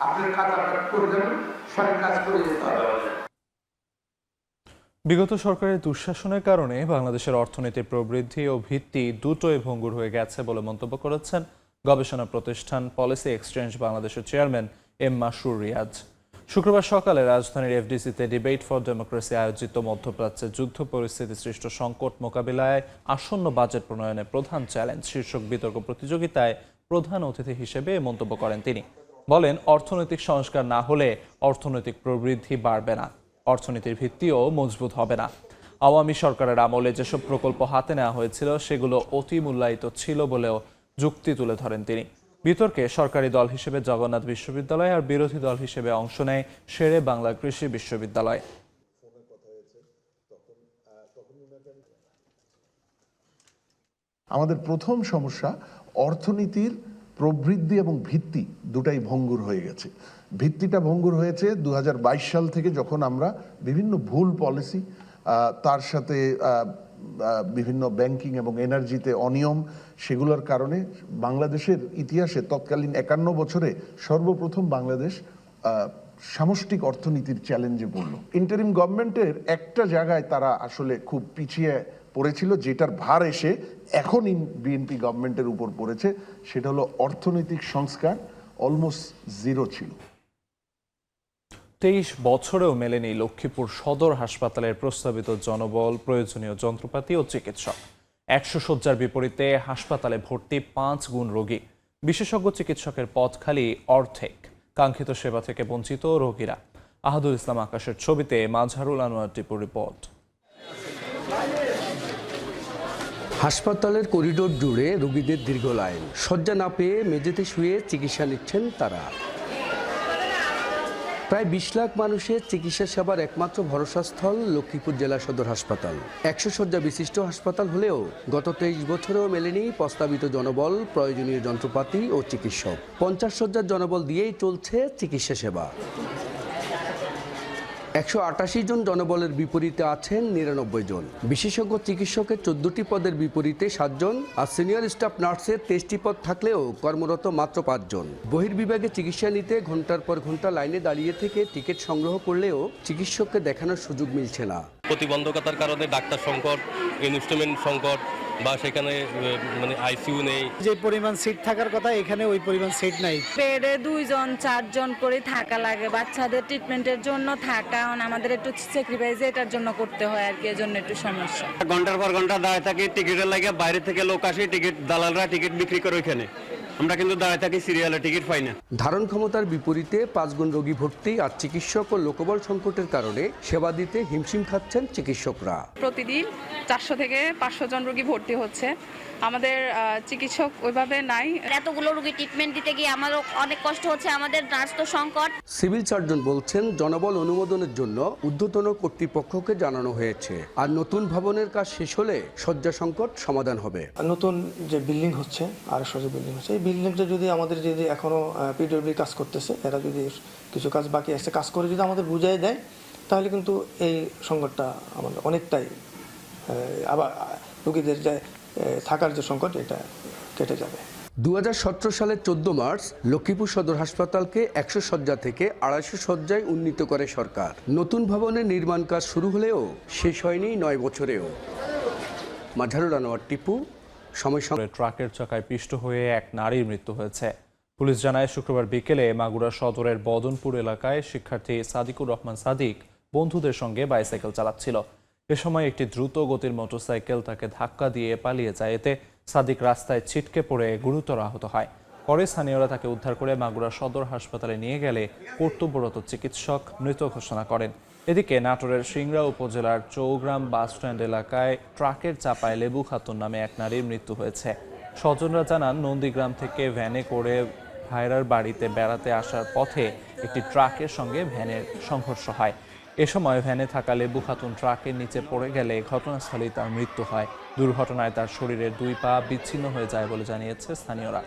আপনার কাজ আপনার করে যাবেন, সঠিক কাজ করে যেতে হবে। বিগত সরকারের দুঃশাসনের কারণে বাংলাদেশের অর্থনীতির প্রবৃদ্ধি ও ভিত্তি দুটোই ভঙ্গুর হয়ে গেছে বলে মন্তব্য করেছেন গবেষণা প্রতিষ্ঠান পলিসি এক্সচেঞ্জ বাংলাদেশের চেয়ারম্যান এম মাসরুর রিয়াজ। শুক্রবার সকালে রাজধানীর এফডিসিতে ডিবেট ফর ডেমোক্রেসি আয়োজিত মধ্যপ্রাচ্যে যুদ্ধ পরিস্থিতি সৃষ্ট সংকট মোকাবিলায় আসন্ন বাজেট প্রণয়নের প্রধান চ্যালেঞ্জ শীর্ষক বিতর্ক প্রতিযোগিতায় প্রধান অতিথি হিসেবে মন্তব্য করেন তিনি। বলেন, অর্থনৈতিক সংস্কার না হলে অর্থনৈতিক প্রবৃদ্ধি বাড়বে না, অর্থনীতির ভিত্তিও মজবুত হবে না। আওয়ামী সরকারের আমলে যেসব প্রকল্প হাতে নেওয়া হয়েছিল সেগুলো অতি মূল্যায়িত ছিল বলেও যুক্তি তুলে ধরেন তিনি। বিতর্কে সরকারি দল হিসেবে জগন্নাথ বিশ্ববিদ্যালয় আর বিরোধী দল হিসেবে অংশ নেয় শেরে বাংলা কৃষি বিশ্ববিদ্যালয়। আমাদের প্রথম সমস্যা অর্থনীতির প্রবৃদ্ধি এবং ভিত্তি দুটাই ভঙ্গুর হয়ে গেছে। ভিত্তিটা ভঙ্গুর হয়েছে 2022 সাল থেকে, যখন আমরা বিভিন্ন ভুল পলিসি, তার সাথে বিভিন্ন ব্যাংকিং এবং এনার্জিতে অনিয়ম, সেগুলোর কারণে বাংলাদেশের ইতিহাসে তৎকালীন 51 বছরে সর্বপ্রথম বাংলাদেশ সামষ্টিক অর্থনীতির চ্যালেঞ্জে পড়ল। ইন্টারিম গভর্নমেন্টের একটা জায়গায় তারা আসলে খুব পিছিয়ে পড়েছিল, যেটার ভার এসে এখন বিএনপি গভর্নমেন্টের উপর পড়েছে, সেটা হলো অর্থনৈতিক সংস্কার অলমোস্ট জিরো ছিল। 23 বছরেও মেলেনি লক্ষ্মীপুর সদর হাসপাতালের প্রস্তাবিত জনবল, প্রয়োজনীয় যন্ত্রপাতি ও চিকিৎসক। 100 শয্যার বিপরীতে হাসপাতালে ভর্তি 5 গুণ রোগী। বিশেষজ্ঞ চিকিৎসকের পদ খালি অর্ধেক। কাঙ্ক্ষিত সেবা থেকে বঞ্চিত রোগীরা। আহাদুল ইসলাম আকাশের ছবিতে মাজহারুল আনোয়ার টিপুর রিপোর্ট। হাসপাতালের করিডোর জুড়ে রোগীদের দীর্ঘ লাইন। শয্যা না পেয়ে মেঝেতে শুয়ে চিকিৎসা নিচ্ছেন তারা। প্রায় 20 লাখ মানুষের চিকিৎসা সেবার একমাত্র ভরসাস্থল লক্ষ্মীপুর জেলা সদর হাসপাতাল। 100 শয্যা বিশিষ্ট হাসপাতাল হলেও গত 23 বছরেও মেলেনি প্রস্তাবিত জনবল, প্রয়োজনীয় যন্ত্রপাতি ও চিকিৎসক। 50 শয্যার জনবল দিয়েই চলছে চিকিৎসা সেবা। 188 জন জনবলের বিপরীতে আছেন 99 জন। বিশেষজ্ঞ চিকিৎসকের 14টি পদের বিপরীতে 7 জন, আর সিনিয়র স্টাফ নার্সের 23টি পদ থাকলেও কর্মরত মাত্র 5 জন। বহির্বিভাগে চিকিৎসা নিতে ঘন্টার পর ঘন্টা লাইনে দাঁড়িয়ে থেকে টিকিট সংগ্রহ করলেও চিকিৎসককে দেখানোর সুযোগ মিলছে না। প্রতিবন্ধকতার কারণে ডাক্তার সংকট, ইনস্ট্রুমেন্ট সংকট, বা সেখানে মানে আইসিইউ নেই। যে পরিমাণ সিট থাকার কথা এখানে ওই পরিমাণ সিট নাই। বেডে 2 জন 4 জন করে থাকা লাগে। বাচ্চাদের ট্রিটমেন্টের জন্য থাকা আমাদের একটু স্যাক্রিফাইস এটার জন্য করতে হয় আর কি, এজন্য একটু সমস্যা। ঘন্টার পর ঘন্টা দাঁড়িয়ে থাকি, টিকিটের লাগে বাইরে থেকে লোক আসে, টিকিট দালালরা টিকিট বিক্রি করে ওইখানে, আমরা কিন্তু দাঁড়িয়ে থাকি, সিরিয়ালে টিকিট পাই না। ধারণ ক্ষমতার বিপরীতে 5 গুণ রোগী ভর্তি, আর চিকিৎসক ও লোকবল সংকটের কারণে সেবা দিতে হিমশিম খাচ্ছেন চিকিৎসকরা। প্রতিদিন 400 থেকে 500 জন রোগী ভর্তি হচ্ছে। আমাদের চিকিৎসক ওইভাবে নাই। এতগুলো রোগী ট্রিটমেন্ট দিতে গিয়ে আমারও অনেক কষ্ট হচ্ছে, আমাদের নার্স তো সংকট। সিভিল সার্জন বলছেন, জনবল অনুমোদনের জন্য ঊর্ধ্বতন কর্তৃপক্ষকে জানানো হয়েছে, আর নতুন ভবনের কাজ শেষ হলে শয্যা সংকট সমাধান হবে। নতুন যে বিল্ডিং হচ্ছে, 250 বিল্ডিং হচ্ছে, এই বিল্ডিংটা যদি আমাদের যদি এখনো পিডব্লিউডি কাজ করতেছে, এরা যদি কিছু কাজ বাকি আছে, কাজ করে যদি আমাদের বুঝাই দেয়, তাহলে কিন্তু এই সংকটটা আমাদের অনেকটাই, আবার রোগীদের যে থাকার যে সংকট, এটা কেটে যাবে। 2017 সালের 14 মার্চ লক্ষ্মীপুর সদর হাসপাতালকে 100 শয্যা থেকে 250 শয্যায় উন্নীত করে সরকার। নতুন ভবনের নির্মাণ কাজ শুরু হলেও শেষ হয়নি 9 বছরেও। মাঝারুল আনোয়ার টিপু, সময় সংবাদ। ট্রাকের চাকায় পিষ্ট হয়ে এক নারীর মৃত্যু হয়েছে। পুলিশ জানায় শুক্রবার বিকেলে মাগুরা সদরের বদনপুর এলাকায় শিক্ষার্থী সাদিকুর রহমান সাদিক বন্ধুদের সঙ্গে বাইসাইকেল চালাচ্ছিল। এ সময় একটি দ্রুত গতির মোটরসাইকেল তাকে ধাক্কা দিয়ে পালিয়ে যায়। এতে সাদিক রাস্তায় ছিটকে পড়ে গুরুতর আহত হয়। পরে স্থানীয়রা তাকে উদ্ধার করে মাগুরা সদর হাসপাতালে নিয়ে গেলে কর্তব্যরত চিকিৎসক মৃত ঘোষণা করেন। এদিকে নাটোরের সিংড়া উপজেলার চৌগ্রাম বাসস্ট্যান্ড এলাকায় ট্রাকের চাপায় লেবু খাতুন নামে এক নারীর মৃত্যু হয়েছে। স্বজনরা জানান, নন্দীগ্রাম থেকে ভ্যানে করে ভাইরার বাড়িতে বেড়াতে আসার পথে একটি ট্রাকের সঙ্গে ভ্যানের সংঘর্ষ হয়। এ সময় ভ্যানে থাকা লেবু খাতুন ট্রাকের নিচে পড়ে গেলে ঘটনাস্থলেই তার মৃত্যু হয়। দুর্ঘটনায় তার শরীরের 2 পা বিচ্ছিন্ন হয়ে যায় বলে জানিয়েছে স্থানীয়রা।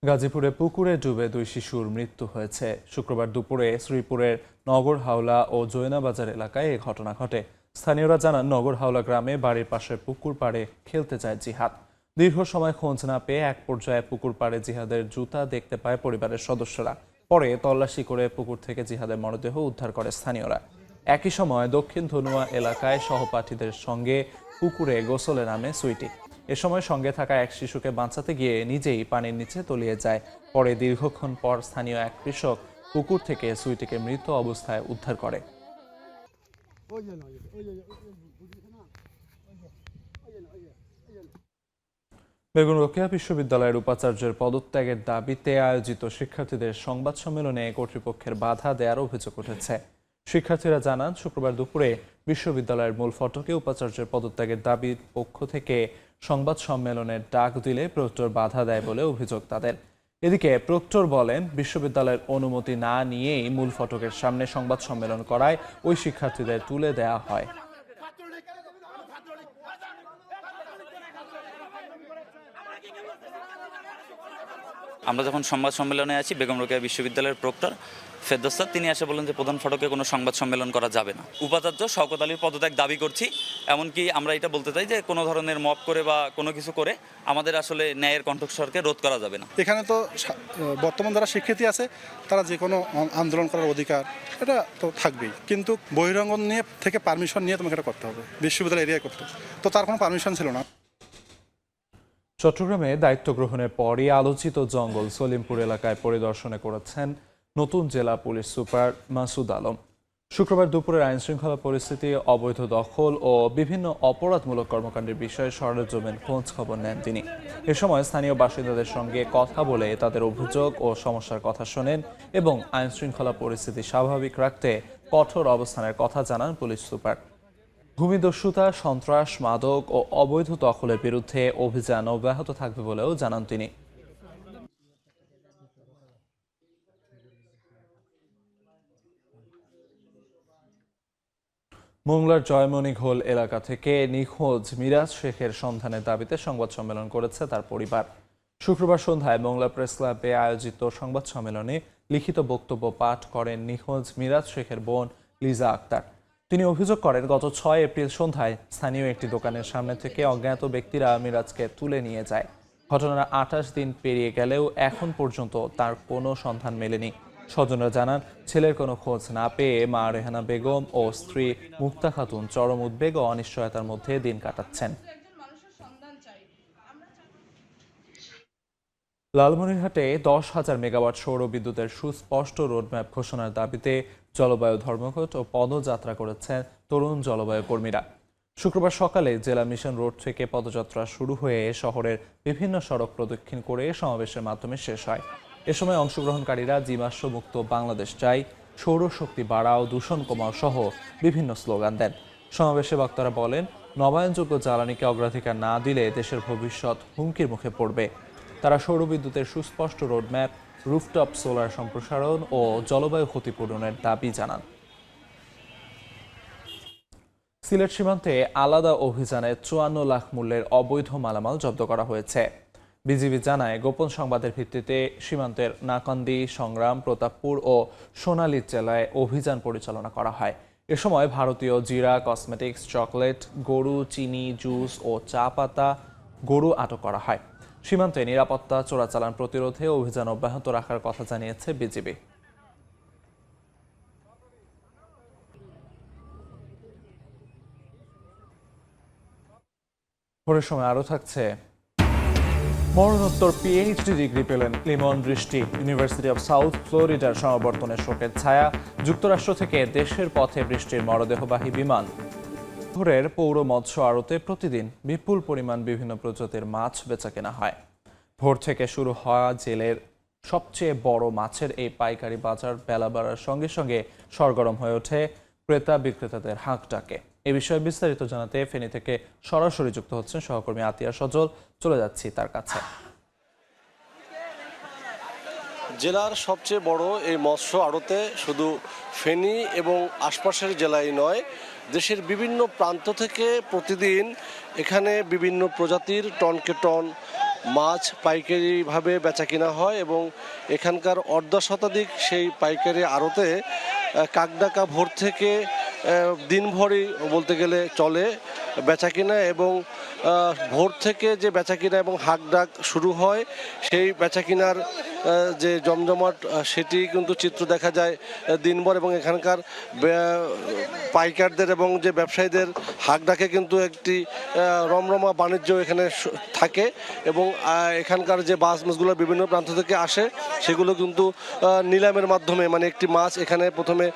গাজীপুরে পুকুরে ডুবে 2 শিশুর মৃত্যু হয়েছে। শুক্রবার দুপুরে শ্রীপুরের নগর হাওলা ও জৈনাবাজার এলাকায় এই ঘটনা ঘটে। স্থানীয়রা জানান, নগর হাওলা গ্রামে বাড়ির পাশে পুকুর পাড়ে খেলতে যায় জিহাদ। দীর্ঘ সময় খোঁজ না পেয়ে এক পর্যায়ে পুকুর পাড়ে জিহাদের জুতা দেখতে পায় পরিবারের সদস্যরা। পরে তল্লাশি করে পুকুর থেকে জিহাদের মরদেহ উদ্ধার করে স্থানীয়রা। একই সময় দক্ষিণ ধনুয়া এলাকায় সহপাঠীদের সঙ্গে পুকুরে গোসলে নামে সুইটি। এ সময় সঙ্গে থাকা এক শিশুকে বাঁচাতে গিয়ে নিজেই পানির নিচে তলিয়ে যায়। পরে দীর্ঘক্ষণ পর স্থানীয় এক কৃষক পুকুর থেকে সুইটিকে মৃত অবস্থায় উদ্ধার করে। বেগম রোকেয়া বিশ্ববিদ্যালয়ের উপাচার্যের পদত্যাগের দাবিতে আয়োজিত শিক্ষার্থীদের সংবাদ সম্মেলনে কর্তৃপক্ষের বাধা দেওয়ার অভিযোগ উঠেছে। শিক্ষার্থীরা জানান, শুক্রবার দুপুরে বিশ্ববিদ্যালয়ের মূল ফটকে উপাচার্যের পদত্যাগের দাবির পক্ষ থেকে সংবাদ সম্মেলনের ডাক দিলে প্রক্টর বাধা দেয় বলে অভিযোগ তাদের। এদিকে প্রক্টর বলেন, বিশ্ববিদ্যালয়ের অনুমতি না নিয়েই মূল ফটকের সামনে সংবাদ সম্মেলন করায় ওই শিক্ষার্থীদের তুলে দেওয়া হয়। আমরা যখন সংবাদ সম্মেলনে আছি, বেগম রোকেয়া বিশ্ববিদ্যালয়ের প্রক্টর ফেরদৌস স্যার তিনি এসে বলেন যে প্রধান ফটকে কোনো সংবাদ সম্মেলন করা যাবে না। উপাচার্য শওকত আলীর পদত্যাগ দাবি করছি। এমনকি আমরা এটা বলতে চাই যে কোনো ধরনের মব করে বা কোনো কিছু করে আমাদের আসলে ন্যায়ের কণ্ঠস্বরকে রোধ করা যাবে না। এখানে তো বর্তমান যারা শিক্ষার্থী আছে তারা যে কোনো আন্দোলন করার অধিকার এটা তো থাকবেই, কিন্তু বহিরঙ্গন নিয়ে থেকে পারমিশন নিয়ে তোমাকে এটা করতে হবে, বিশ্ববিদ্যালয় এরিয়ায় করতে হবে, তো তার কোনো পারমিশন ছিল না। চট্টগ্রামে দায়িত্ব গ্রহণের পরই আলোচিত জঙ্গল সলিমপুর এলাকায় পরিদর্শনে করেছেন নতুন জেলা পুলিশ সুপার মাসুদ আলম। শুক্রবার দুপুরের আইনশৃঙ্খলা পরিস্থিতি, অবৈধ দখল ও বিভিন্ন অপরাধমূলক কর্মকাণ্ডের বিষয়ে সরেজমিন খোঁজ খবর নেন তিনি। এ সময় স্থানীয় বাসিন্দাদের সঙ্গে কথা বলে তাদের অভিযোগ ও সমস্যার কথা শোনেন এবং আইনশৃঙ্খলা পরিস্থিতি স্বাভাবিক রাখতে কঠোর অবস্থানের কথা জানান পুলিশ সুপার। ভূমিদস্যুতা, সন্ত্রাস, মাদক ও অবৈধ দখলের বিরুদ্ধে অভিযান অব্যাহত থাকবে বলেও জানান তিনি। মোংলার জয়মণি ঘোল এলাকা থেকে নিখোঁজ মিরাজ শেখের সন্ধানের দাবিতে সংবাদ সম্মেলন করেছে তার পরিবার। শুক্রবার সন্ধ্যায় মোংলা প্রেস ক্লাবে আয়োজিত সংবাদ সম্মেলনে লিখিত বক্তব্য পাঠ করেন নিখোঁজ মিরাজ শেখের বোন লিজা আক্তার। তিনি অভিযোগ করেন, গত 6 এপ্রিল সন্ধ্যায় স্থানীয় একটি দোকানের সামনে থেকে অজ্ঞাত ব্যক্তিরা মিরাজকে তুলে নিয়ে যায়। ঘটনার 28 দিন পেরিয়ে গেলেও এখন পর্যন্ত তার কোনো সন্ধান মেলেনি। স্বজনরা জানান, ছেলের কোনো খোঁজ না পেয়ে মা রেহানা বেগম ও স্ত্রী মুক্তা খাতুন চরম উদ্বেগ ও অনিশ্চয়তার মধ্যে দিন কাটাচ্ছেন। লালমনিরহাটে 10,000 মেগাওয়াট সৌর বিদ্যুতের সুস্পষ্ট রোডম্যাপ ঘোষণার দাবিতে জলবায়ু ধর্মঘট ও পদযাত্রা করেছেন তরুণ জলবায়ু কর্মীরা। শুক্রবার সকালে জেলা মিশন রোড থেকে পদযাত্রা শুরু হয়ে শহরের বিভিন্ন সড়ক প্রদক্ষিণ করে সমাবেশের মাধ্যমে শেষ হয়। এ সময় অংশগ্রহণকারীরা জীবাশ্ম মুক্ত বাংলাদেশ চাই, সৌরশক্তি বাড়াও, দূষণ কমাও সহ বিভিন্ন স্লোগান দেন। সমাবেশে বক্তারা বলেন, নবায়নযোগ্য জ্বালানিকে অগ্রাধিকার না দিলে দেশের ভবিষ্যৎ হুমকির মুখে পড়বে। তারা সৌরবিদ্যুতের সুস্পষ্ট রোডম্যাপ, রুফটপ সোলার সম্প্রসারণ ও জলবায়ু ক্ষতিপূরণের দাবি জানান। সিলেট সীমান্তে আলাদা অভিযানে 54 লাখ মূল্যের অবৈধ মালামাল জব্দ করা হয়েছে। বিজিবি জানায়, গোপন সংবাদের ভিত্তিতে সীমান্তের নাকান্দি, সংগ্রাম, প্রতাপপুর ও সোনালী জেলায় অভিযান পরিচালনা করা হয়। এ সময় ভারতীয় জিরা, কসমেটিক্স, চকলেট, গরু, চিনি, জুস ও চা পাতা গরু আটক করা হয়। সীমান্তে নিরাপত্তা, চোরাচালান প্রতিরোধে অভিযান অব্যাহত রাখার কথা জানিয়েছে বিজিবি। পরের সময় আরও থাকছে, মরণোত্তর পিএইচডি ডিগ্রি পেলেন লিমন বৃষ্টি। ইউনিভার্সিটি অব সাউথ ফ্লোরিডার সমাবর্তনে শোকের ছায়া। যুক্তরাষ্ট্র থেকে দেশের পথে বৃষ্টির মরদেহবাহী বিমান। শহরের পৌর মৎস্য আড়তে প্রতিদিন বিপুল পরিমাণ বিভিন্ন প্রজাতির মাছ বেচাকেনা হয়। ভোর থেকে শুরু হওয়া জেলের সবচেয়ে বড় মাছের এই পাইকারি বাজার বেলা বাড়ার সঙ্গে সঙ্গে সরগরম হয়ে ওঠে ক্রেতা বিক্রেতাদের হাঁক ডাকে। এ বিষয়ে বিস্তারিত জানাতে ফেনী থেকে সরাসরি যুক্ত হচ্ছেন সহকর্মী আতিয়া সজল। চলে যাচ্ছি তার কাছে। জেলার সবচেয়ে বড় এই মৎস্য আড়তে শুধু ফেনী এবং আশপাশের জেলায় নয়, দেশের বিভিন্ন প্রান্ত থেকে প্রতিদিন এখানে বিভিন্ন প্রজাতির টনকে টন মাছ পাইকারিভাবে বেচাকেনা হয় এবং এখানকার অর্ধশতাধিক সেই পাইকারি আড়তে কাকডাকা ভোর থেকে দিনভরই বলতে গেলে চলে বেচাকেনা এবং ভোর থেকে যে বেচাকেনা এবং হাঁক ডাক শুরু হয় সেই বেচাকেনার যে জমজমাট সেটি কিন্তু চিত্র দেখা যায় দিনভর এবং এখানকার পাইকারদের এবং যে ব্যবসায়ীদের হাঁক ডাকে কিন্তু একটি রমরমা বাণিজ্য এখানে থাকে এবং এখানকার যে মাছগুলো বিভিন্ন প্রান্ত থেকে আসে সেগুলো কিন্তু নিলামের মাধ্যমে মানে একটি মাছ এখানে প্রথমে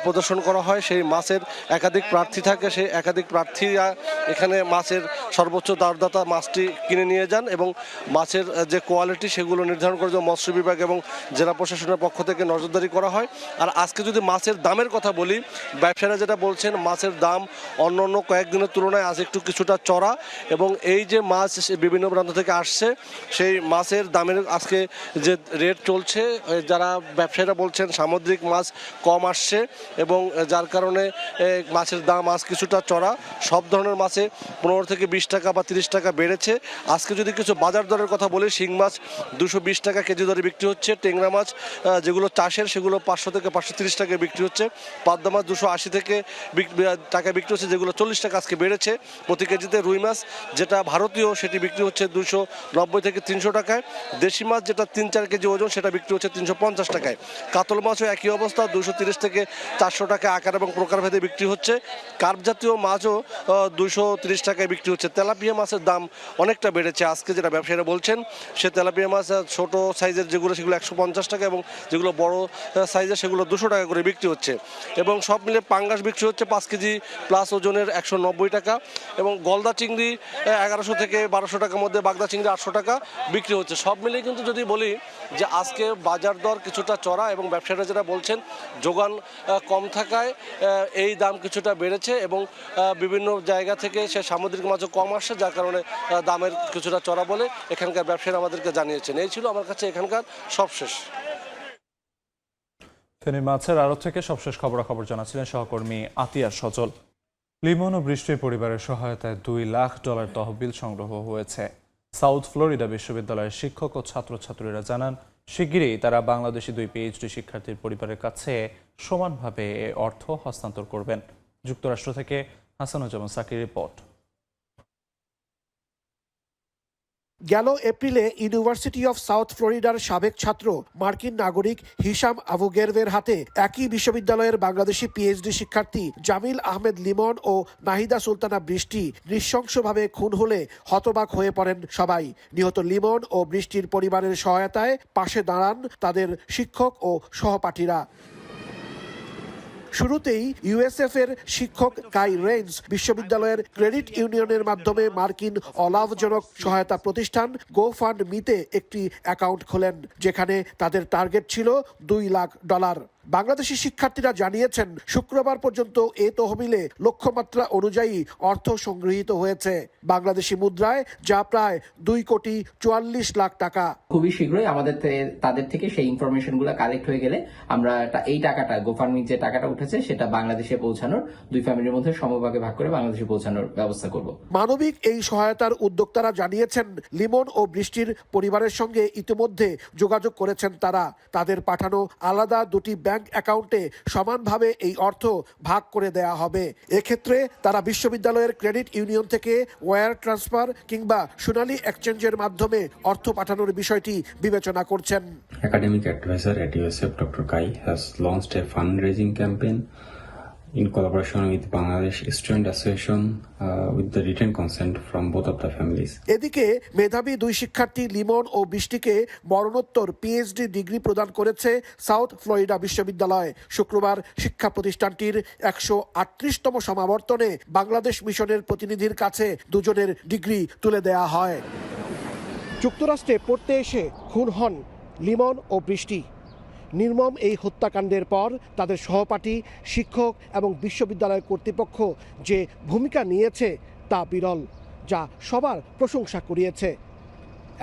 প্রদর্শন করা হয়। সেই মাছের একাধিক প্রার্থী থাকে, সেই একাধিক প্রার্থীরা এখানে মাছের সর্বোচ্চ দরদাতা মাছটি কিনে নিয়ে যান এবং মাছের যে কোয়ালিটি সেগুলো নির্ধারণ করে মৎস্য বিভাগ এবং জেলা প্রশাসনের পক্ষ থেকে নজরদারি করা হয়। আর আজকে যদি মাছের দামের কথা বলি, ব্যবসায়ীরা যেটা বলছেন মাছের দাম অন্য অন্য কয়েকদিনের তুলনায় আজ একটু কিছুটা চড়া এবং এই যে মাছ বিভিন্ন প্রান্ত থেকে আসছে সেই মাছের দামের আজকে যে রেট চলছে, যারা ব্যবসায়ীরা বলছেন সামুদ্রিক মাছ কম আসছে এবং যার কারণে মাছের দাম আজ কিছুটা চড়া। সব ধরনের মাছে 15 থেকে 20 টাকা বা 30 টাকা বেড়েছে। আজকে যদি কিছু বাজার দরের কথা বলি, শিং মাছ 220 টাকা কেজি দরে বিক্রি হচ্ছে, টেংরা মাছ যেগুলো চাষের সেগুলো 500 থেকে 530 টাকায় বিক্রি হচ্ছে, পাবদা মাছ 280 থেকে টাকা বিক্রি হচ্ছে, যেগুলো 40 টাকা আজকে বেড়েছে প্রতি কেজিতে। রুই মাছ যেটা ভারতীয় সেটি বিক্রি হচ্ছে 290 থেকে 300 টাকায়। দেশি মাছ যেটা 3-4 কেজি ওজন সেটা বিক্রি হচ্ছে 350 টাকায়। কাতল মাছও একই অবস্থা, 230 থেকে 400 টাকা আকার এবং প্রকারভেদে বিক্রি হচ্ছে। কার্প জাতীয় মাছও 230 টাকায় বিক্রি হচ্ছে। তেলাপিয়া মাছের দাম অনেকটা বেড়েছে আজকে, যেটা ব্যবসায়ীরা বলছেন। সে তেলাপিয়া মাছ ছোট সাইজের যেগুলো সেগুলো 150 টাকা এবং যেগুলো বড় সাইজের সেগুলো 200 টাকা করে বিক্রি হচ্ছে এবং সব মিলে পাঙ্গাস বিক্রি হচ্ছে 5 কেজি প্লাস ওজনের 190 টাকা এবং গলদা চিংড়ি 1100 থেকে 1200 টাকার মধ্যে, বাগদা চিংড়ি 800 টাকা বিক্রি হচ্ছে। সব মিলিয়ে কিন্তু যদি বলি যে আজকে বাজার দর কিছুটা চড়া এবং ব্যবসায়ীরা যেটা বলছেন যোগান কম থাকায় এই দাম কিছুটা বেড়েছে এবং বিভিন্ন জায়গা থেকে সে সামুদ্রিক মাছও কম আসছে, যার কারণে দামের কিছুটা চড়া বলে এখানকার ব্যবসায়ীরা আমাদেরকে জানিয়েছেন। এই ছিল আমার কাছে এখানকার সবশেষ। ফেনী মাছের আড়ত থেকে সবশেষ খবরাখবর জানাচ্ছিলেন সহকর্মী আতিয়া সজল। লিমন ও বৃষ্টির পরিবারের সহায়তায় $2 লাখ তহবিল সংগ্রহ হয়েছে। সাউথ ফ্লোরিডা বিশ্ববিদ্যালয়ের শিক্ষক ও ছাত্রছাত্রীরা জানান, শিগগিরই তারা বাংলাদেশি 2 পিএইচডি শিক্ষার্থীর পরিবারের কাছে সমানভাবে অর্থ হস্তান্তর করবেন। যুক্তরাষ্ট্র থেকে হাসানুজ্জামান সাকির রিপোর্ট। গেল এপ্রিলে ইউনিভার্সিটি অফ সাউথ ফ্লোরিডার সাবেক ছাত্র মার্কিন নাগরিক হিশাম আবু গেরভের হাতে একই বিশ্ববিদ্যালয়ের বাংলাদেশি পিএইচডি শিক্ষার্থী জামিল আহমেদ লিমন ও নাহিদা সুলতানা বৃষ্টি নৃশংসভাবে খুন হলে হতবাক হয়ে পড়েন সবাই। নিহত লিমন ও বৃষ্টির পরিবারের সহায়তায় পাশে দাঁড়ান তাদের শিক্ষক ও সহপাঠীরা। শুরুতেই ইউএসএফ এর শিক্ষক কাই রেইন্স বিশ্ববিদ্যালয়ের ক্রেডিট ইউনিয়নের মাধ্যমে মার্কিন অলাভজনক সহায়তা প্রতিষ্ঠান GoFundMe-তে একটি অ্যাকাউন্ট খোলেন, যেখানে তাদের টার্গেট ছিল $2 লাখ। বাংলাদেশি শিক্ষার্থীরা জানিয়েছেন শুক্রবার পর্যন্ত এ তহবিলে লক্ষ্যমাত্রা অনুযায়ী অর্থ সংগৃহীত হয়েছে বাংলাদেশি মুদ্রায়, যা প্রায় 2,44,00,000 টাকা। খুবই শীঘ্রই আমাদের তাদের থেকে সেই ইনফরমেশনগুলো কালেক্ট হয়ে গেলে আমরা এই টাকাটা গোফান্ডমি যে টাকাটা উঠেছে সেটা বাংলাদেশে পৌঁছানোর, দুই ফ্যামিলির মধ্যে সমভাগে ভাগ করে বাংলাদেশে পৌঁছানোর ব্যবস্থা করব। মানবিক এই সহায়তার উদ্যোক্তারা জানিয়েছেন লিমন ও বৃষ্টির পরিবারের সঙ্গে ইতিমধ্যে যোগাযোগ করেছেন তারা। তাদের পাঠানো আলাদা দুটি ব্যাংক অ্যাকাউন্টে সমানভাবে এই অর্থ ভাগ করে দেয়া হবে। এক্ষেত্রে তারা বিশ্ববিদ্যালয়ের ক্রেডিট ইউনিয়ন থেকে ওয়্যার ট্রান্সফার কিংবা সোনালী এক্সচেঞ্জের মাধ্যমে অর্থ পাঠানোর বিষয়টি বিবেচনা করছেন। Academic advisor at USF, Dr. Kai, has launched a fundraising campaign in collaboration with Bangladesh Student Association with the written consent from both of the families. এদিকে মেধাবী দুই শিক্ষার্থী লিমন ও বৃষ্টিকে মরণোত্তর পিএইচডি ডিগ্রি প্রদান করেছে সাউথ ফ্লোরিডা বিশ্ববিদ্যালয়। শুক্রবার শিক্ষা প্রতিষ্ঠানটির 138তম সমাবর্তনে বাংলাদেশ মিশনের প্রতিনিধির কাছে দুজনের ডিগ্রি তুলে দেয়া হয়। যুক্তরাষ্ট্রে পড়তে এসে খুন হন লিমন ও বৃষ্টি। নির্মম এই হত্যাকাণ্ডের পর তাদের সহপাঠী, শিক্ষক এবং বিশ্ববিদ্যালয় কর্তৃপক্ষ যে ভূমিকা নিয়েছে তা বিরল, যা সবার প্রশংসা কুড়িয়েছে।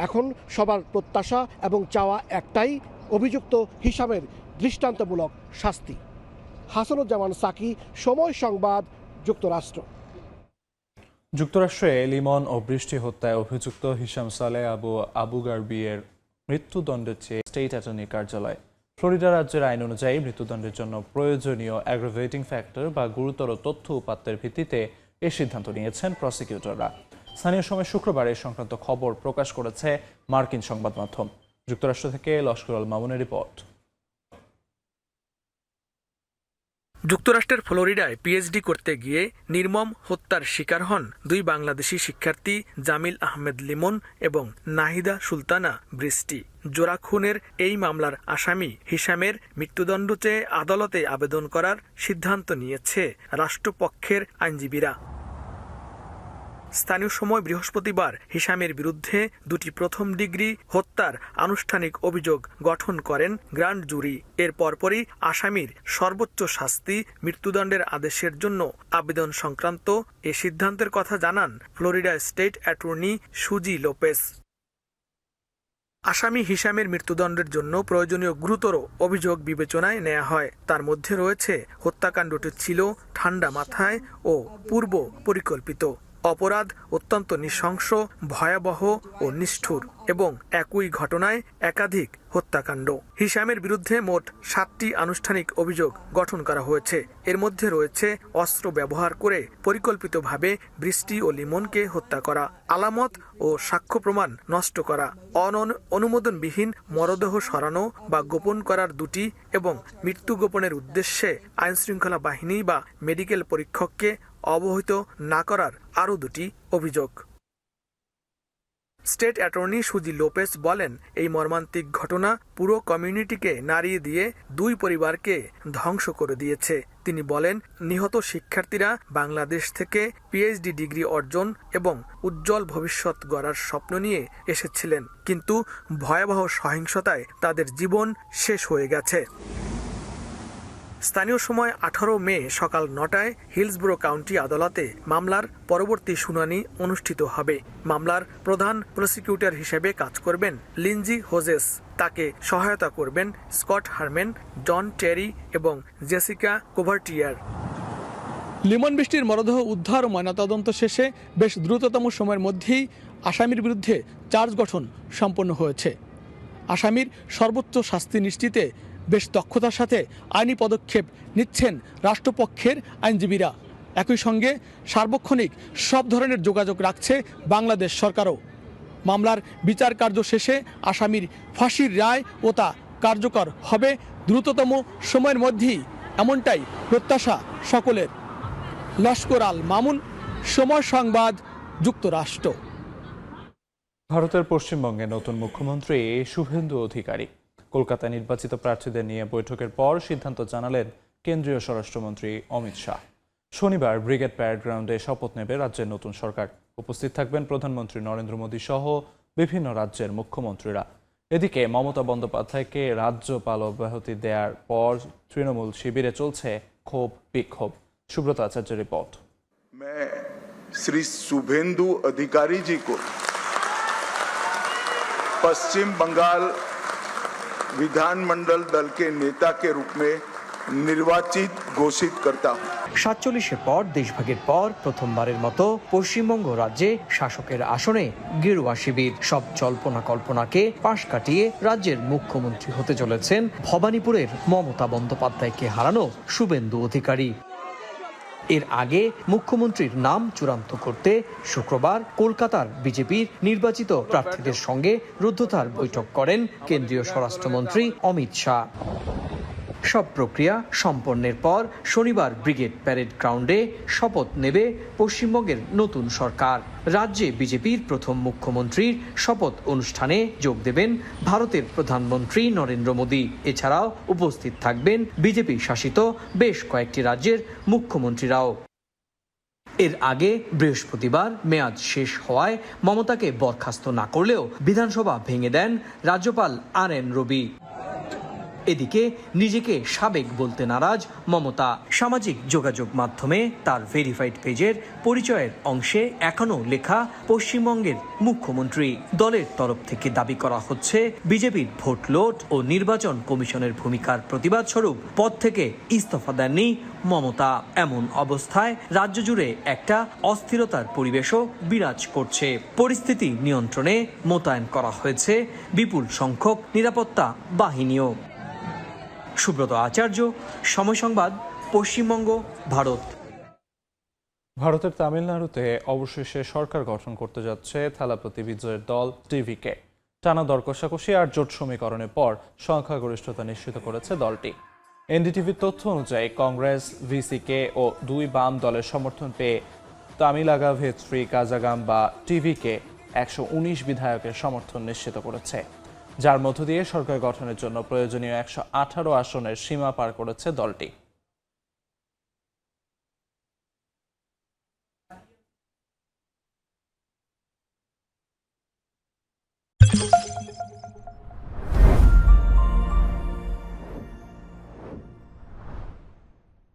এখন সবার প্রত্যাশা এবং চাওয়া একটাই, অভিযুক্ত হিসাবের দৃষ্টান্তমূলক শাস্তি। হাসানুজ্জামান সাকি, সময় সংবাদ, যুক্তরাষ্ট্র। যুক্তরাষ্ট্রে লিমন ও বৃষ্টি হত্যায় অভিযুক্ত হিশাম সালেহ আবু গারবিয়ের মৃত্যুদণ্ডের চেয়ে স্টেট অ্যাটর্নি কার্যালয় ফ্লোরিডা রাজ্যের আইন অনুযায়ী মৃত্যুদণ্ডের জন্য প্রয়োজনীয় অ্যাগ্রাভেটিং ফ্যাক্টর বা গুরুতর তথ্য উপাত্তের ভিত্তিতে এ সিদ্ধান্ত নিয়েছেন প্রসিকিউটররা। স্থানীয় সময় শুক্রবার এ সংক্রান্ত খবর প্রকাশ করেছে মার্কিন সংবাদ মাধ্যম। যুক্তরাষ্ট্র থেকে লস্কর আল মামুনের রিপোর্ট। যুক্তরাষ্ট্রের ফ্লোরিডায় পিএইচডি করতে গিয়ে নির্মম হত্যার শিকার হন দুই বাংলাদেশি শিক্ষার্থী জামিল আহমেদ লিমন এবং নাহিদা সুলতানা বৃষ্টি। জোড়া খুনের এই মামলার আসামি হিশামের মৃত্যুদণ্ড চেয়ে আদালতে আবেদন করার সিদ্ধান্ত নিয়েছে রাষ্ট্রপক্ষের আইনজীবীরা। স্থানীয় সময় বৃহস্পতিবার হিশামের বিরুদ্ধে দুটি প্রথম ডিগ্রি হত্যার আনুষ্ঠানিক অভিযোগ গঠন করেন গ্র্যান্ড জুরি। এর পরপরই আসামির সর্বোচ্চ শাস্তি মৃত্যুদণ্ডের আদেশের জন্য আবেদন সংক্রান্ত এ সিদ্ধান্তের কথা জানান ফ্লোরিডা স্টেট অ্যাটর্নি সুজি লোপেস। আসামি হিশামের মৃত্যুদণ্ডের জন্য প্রয়োজনীয় গুরুতর অভিযোগ বিবেচনায় নেওয়া হয়। তার মধ্যে রয়েছে হত্যাকাণ্ডটি ছিল ঠান্ডা মাথায় ও পূর্ব পরিকল্পিত, অপরাধ অত্যন্ত নৃশংস, ভয়াবহ ও নিষ্ঠুর এবং একই ঘটনায় একাধিক হত্যাকাণ্ড। হিশামের বিরুদ্ধে মোট 7টি আনুষ্ঠানিক অভিযোগ গঠন করা হয়েছে। এর মধ্যে রয়েছে অস্ত্র ব্যবহার করে পরিকল্পিতভাবে বৃষ্টি ও লিমনকে হত্যা করা, আলামত ও সাক্ষ্য প্রমাণ নষ্ট করা, অনুমোদনবিহীন মরদেহ সরানো বা গোপন করার 2টি এবং মৃত্যু গোপনের উদ্দেশ্যে আইনশৃঙ্খলা বাহিনী বা মেডিকেল পরীক্ষককে অবহিত না করার আরও 2টি অভিযোগ। স্টেট অ্যাটর্নি সুজি লোপেস বলেন, এই মর্মান্তিক ঘটনা পুরো কমিউনিটিকে নাড়িয়ে দিয়ে দুই পরিবারকে ধ্বংস করে দিয়েছে। তিনি বলেন, নিহত শিক্ষার্থীরা বাংলাদেশ থেকে পিএইচডি ডিগ্রি অর্জন এবং উজ্জ্বল ভবিষ্যৎ গড়ার স্বপ্ন নিয়ে এসেছিলেন, কিন্তু ভয়াবহ সহিংসতায় তাদের জীবন শেষ হয়ে গেছে। স্থানীয় সময় 18 মে সকাল 9টায় হিলসব্রো কাউন্টি আদালতে মামলার পরবর্তী শুনানি অনুষ্ঠিত হবে। মামলার প্রধান প্রসিকিউটর হিসেবে কাজ করবেন লিনজি হোজেস। তাকে সহায়তা করবেন স্কট হারম্যান, জন টেরি এবং জেসিকা কোভারটিয়ার। লিমন বৃষ্টির মরদেহ উদ্ধার ও ময়নাতদন্ত শেষে বেশ দ্রুততম সময়ের মধ্যেই আসামির বিরুদ্ধে চার্জ গঠন সম্পন্ন হয়েছে। আসামির সর্বোচ্চ শাস্তি নিশ্চিতে বেশ দক্ষতার সাথে আইনি পদক্ষেপ নিচ্ছেন রাষ্ট্রপক্ষের আইনজীবীরা। একই সঙ্গে সার্বক্ষণিক সব ধরনের যোগাযোগ রাখছে বাংলাদেশ সরকারও। মামলার বিচার কার্য শেষে আসামির ফাঁসির রায় ও তা কার্যকর হবে দ্রুততম সময়ের মধ্যেই, এমনটাই প্রত্যাশা সকলের। লস্কর আল মামুন, সময় সংবাদ, যুক্তরাষ্ট্র। ভারতের পশ্চিমবঙ্গে নতুন মুখ্যমন্ত্রী শুভেন্দু অধিকারী কলকাতায় নির্বাচিত প্রার্থীদের নিয়ে বৈঠকের পর সিদ্ধান্ত জানালেন কেন্দ্রীয় স্বরাষ্ট্রমন্ত্রী অমিত শাহ। শনিবার ব্রিগেড প্যারেড গ্রাউন্ডে শপথ নেবে রাজ্যের নতুন সরকার। উপস্থিত থাকবেন প্রধানমন্ত্রী নরেন্দ্র মোদী সহ বিভিন্ন রাজ্যের মুখ্যমন্ত্রীরা। এদিকে মমতা বন্দ্যোপাধ্যায়কে রাজ্যপাল অব্যাহতি দেওয়ার পর তৃণমূল শিবিরে চলছে ক্ষোভ বিক্ষোভ। সুব্রত আচার্যের রিপোর্ট। मैं श्री शुभेंदु अधिकारी जी को पश्चिम बंगाल विधानमंडल दल के नेता के रूप में निर्वाचित घोषित करता हूं। 47-এর পর দেশভাগের পর প্রথমবারের মতো পশ্চিমবঙ্গ রাজ্যে শাসকের আসনে গেরুয়া শিবির। সব জল্পনা কল্পনাকে পাশ কাটিয়ে রাজ্যের মুখ্যমন্ত্রী হতে চলেছেন ভবানীপুরের মমতা বন্দ্যোপাধ্যায়কে হারানো শুভেন্দু অধিকারী। এর আগে মুখ্যমন্ত্রীর নাম চূড়ান্ত করতে শুক্রবার কলকাতার বিজেপির নির্বাচিত প্রার্থীদের সঙ্গে রুদ্ধদ্বার বৈঠক করেন কেন্দ্রীয় স্বরাষ্ট্রমন্ত্রী অমিত শাহ। সব প্রক্রিয়া সম্পন্নের পর শনিবার ব্রিগেড প্যারেড গ্রাউন্ডে শপথ নেবে পশ্চিমবঙ্গের নতুন সরকার। রাজ্যে বিজেপির প্রথম মুখ্যমন্ত্রীর শপথ অনুষ্ঠানে যোগ দেবেন ভারতের প্রধানমন্ত্রী নরেন্দ্র মোদী। এছাড়াও উপস্থিত থাকবেন বিজেপি শাসিত বেশ কয়েকটি রাজ্যের মুখ্যমন্ত্রীরাও। এর আগে বৃহস্পতিবার মেয়াদ শেষ হওয়ায় মমতাকে বরখাস্ত না করলেও বিধানসভা ভেঙে দেন রাজ্যপাল RN রবি। এদিকে নিজেকে সাবেক বলতে নারাজ মমতা। সামাজিক যোগাযোগ মাধ্যমে তার ভেরিফাইড পেজের পরিচয়ের অংশে এখনো লেখা পশ্চিমবঙ্গের মুখ্যমন্ত্রী। দলের তরফ থেকে দাবি করা হচ্ছে বিজেপির ভোট লুট ও নির্বাচন কমিশনের ভূমিকার প্রতিবাদ স্বরূপ পদ থেকে ইস্তফা দেননি মমতা। এমন অবস্থায় রাজ্য জুড়ে একটা অস্থিরতার পরিবেশও বিরাজ করছে। পরিস্থিতি নিয়ন্ত্রণে মোতায়েন করা হয়েছে বিপুল সংখ্যক নিরাপত্তা বাহিনীও। সুব্রত আচার্য, সময় সংবাদ, পশ্চিমবঙ্গ, ভারত। ভারতের তামিলনাড়ুতে অবশেষে সরকার গঠন করতে যাচ্ছে থালাপতি বিজয়ের দল টিভিকে। টানা দর কষাকষি আর জোট সমীকরণের পর সংখ্যাগরিষ্ঠতা নিশ্চিত করেছে দলটি। এনডিটিভির তথ্য অনুযায়ী কংগ্রেস, ভিসিকে ও দুই বাম দলের সমর্থন পেয়ে তামিলাগা ভেত্রী কাজাগাম বা টিভিকে 119 বিধায়কের সমর্থন নিশ্চিত করেছে, যার মধ্য দিয়ে সরকার গঠনের জন্য প্রয়োজনীয় 118 আসনের সীমা পার করেছে দলটি।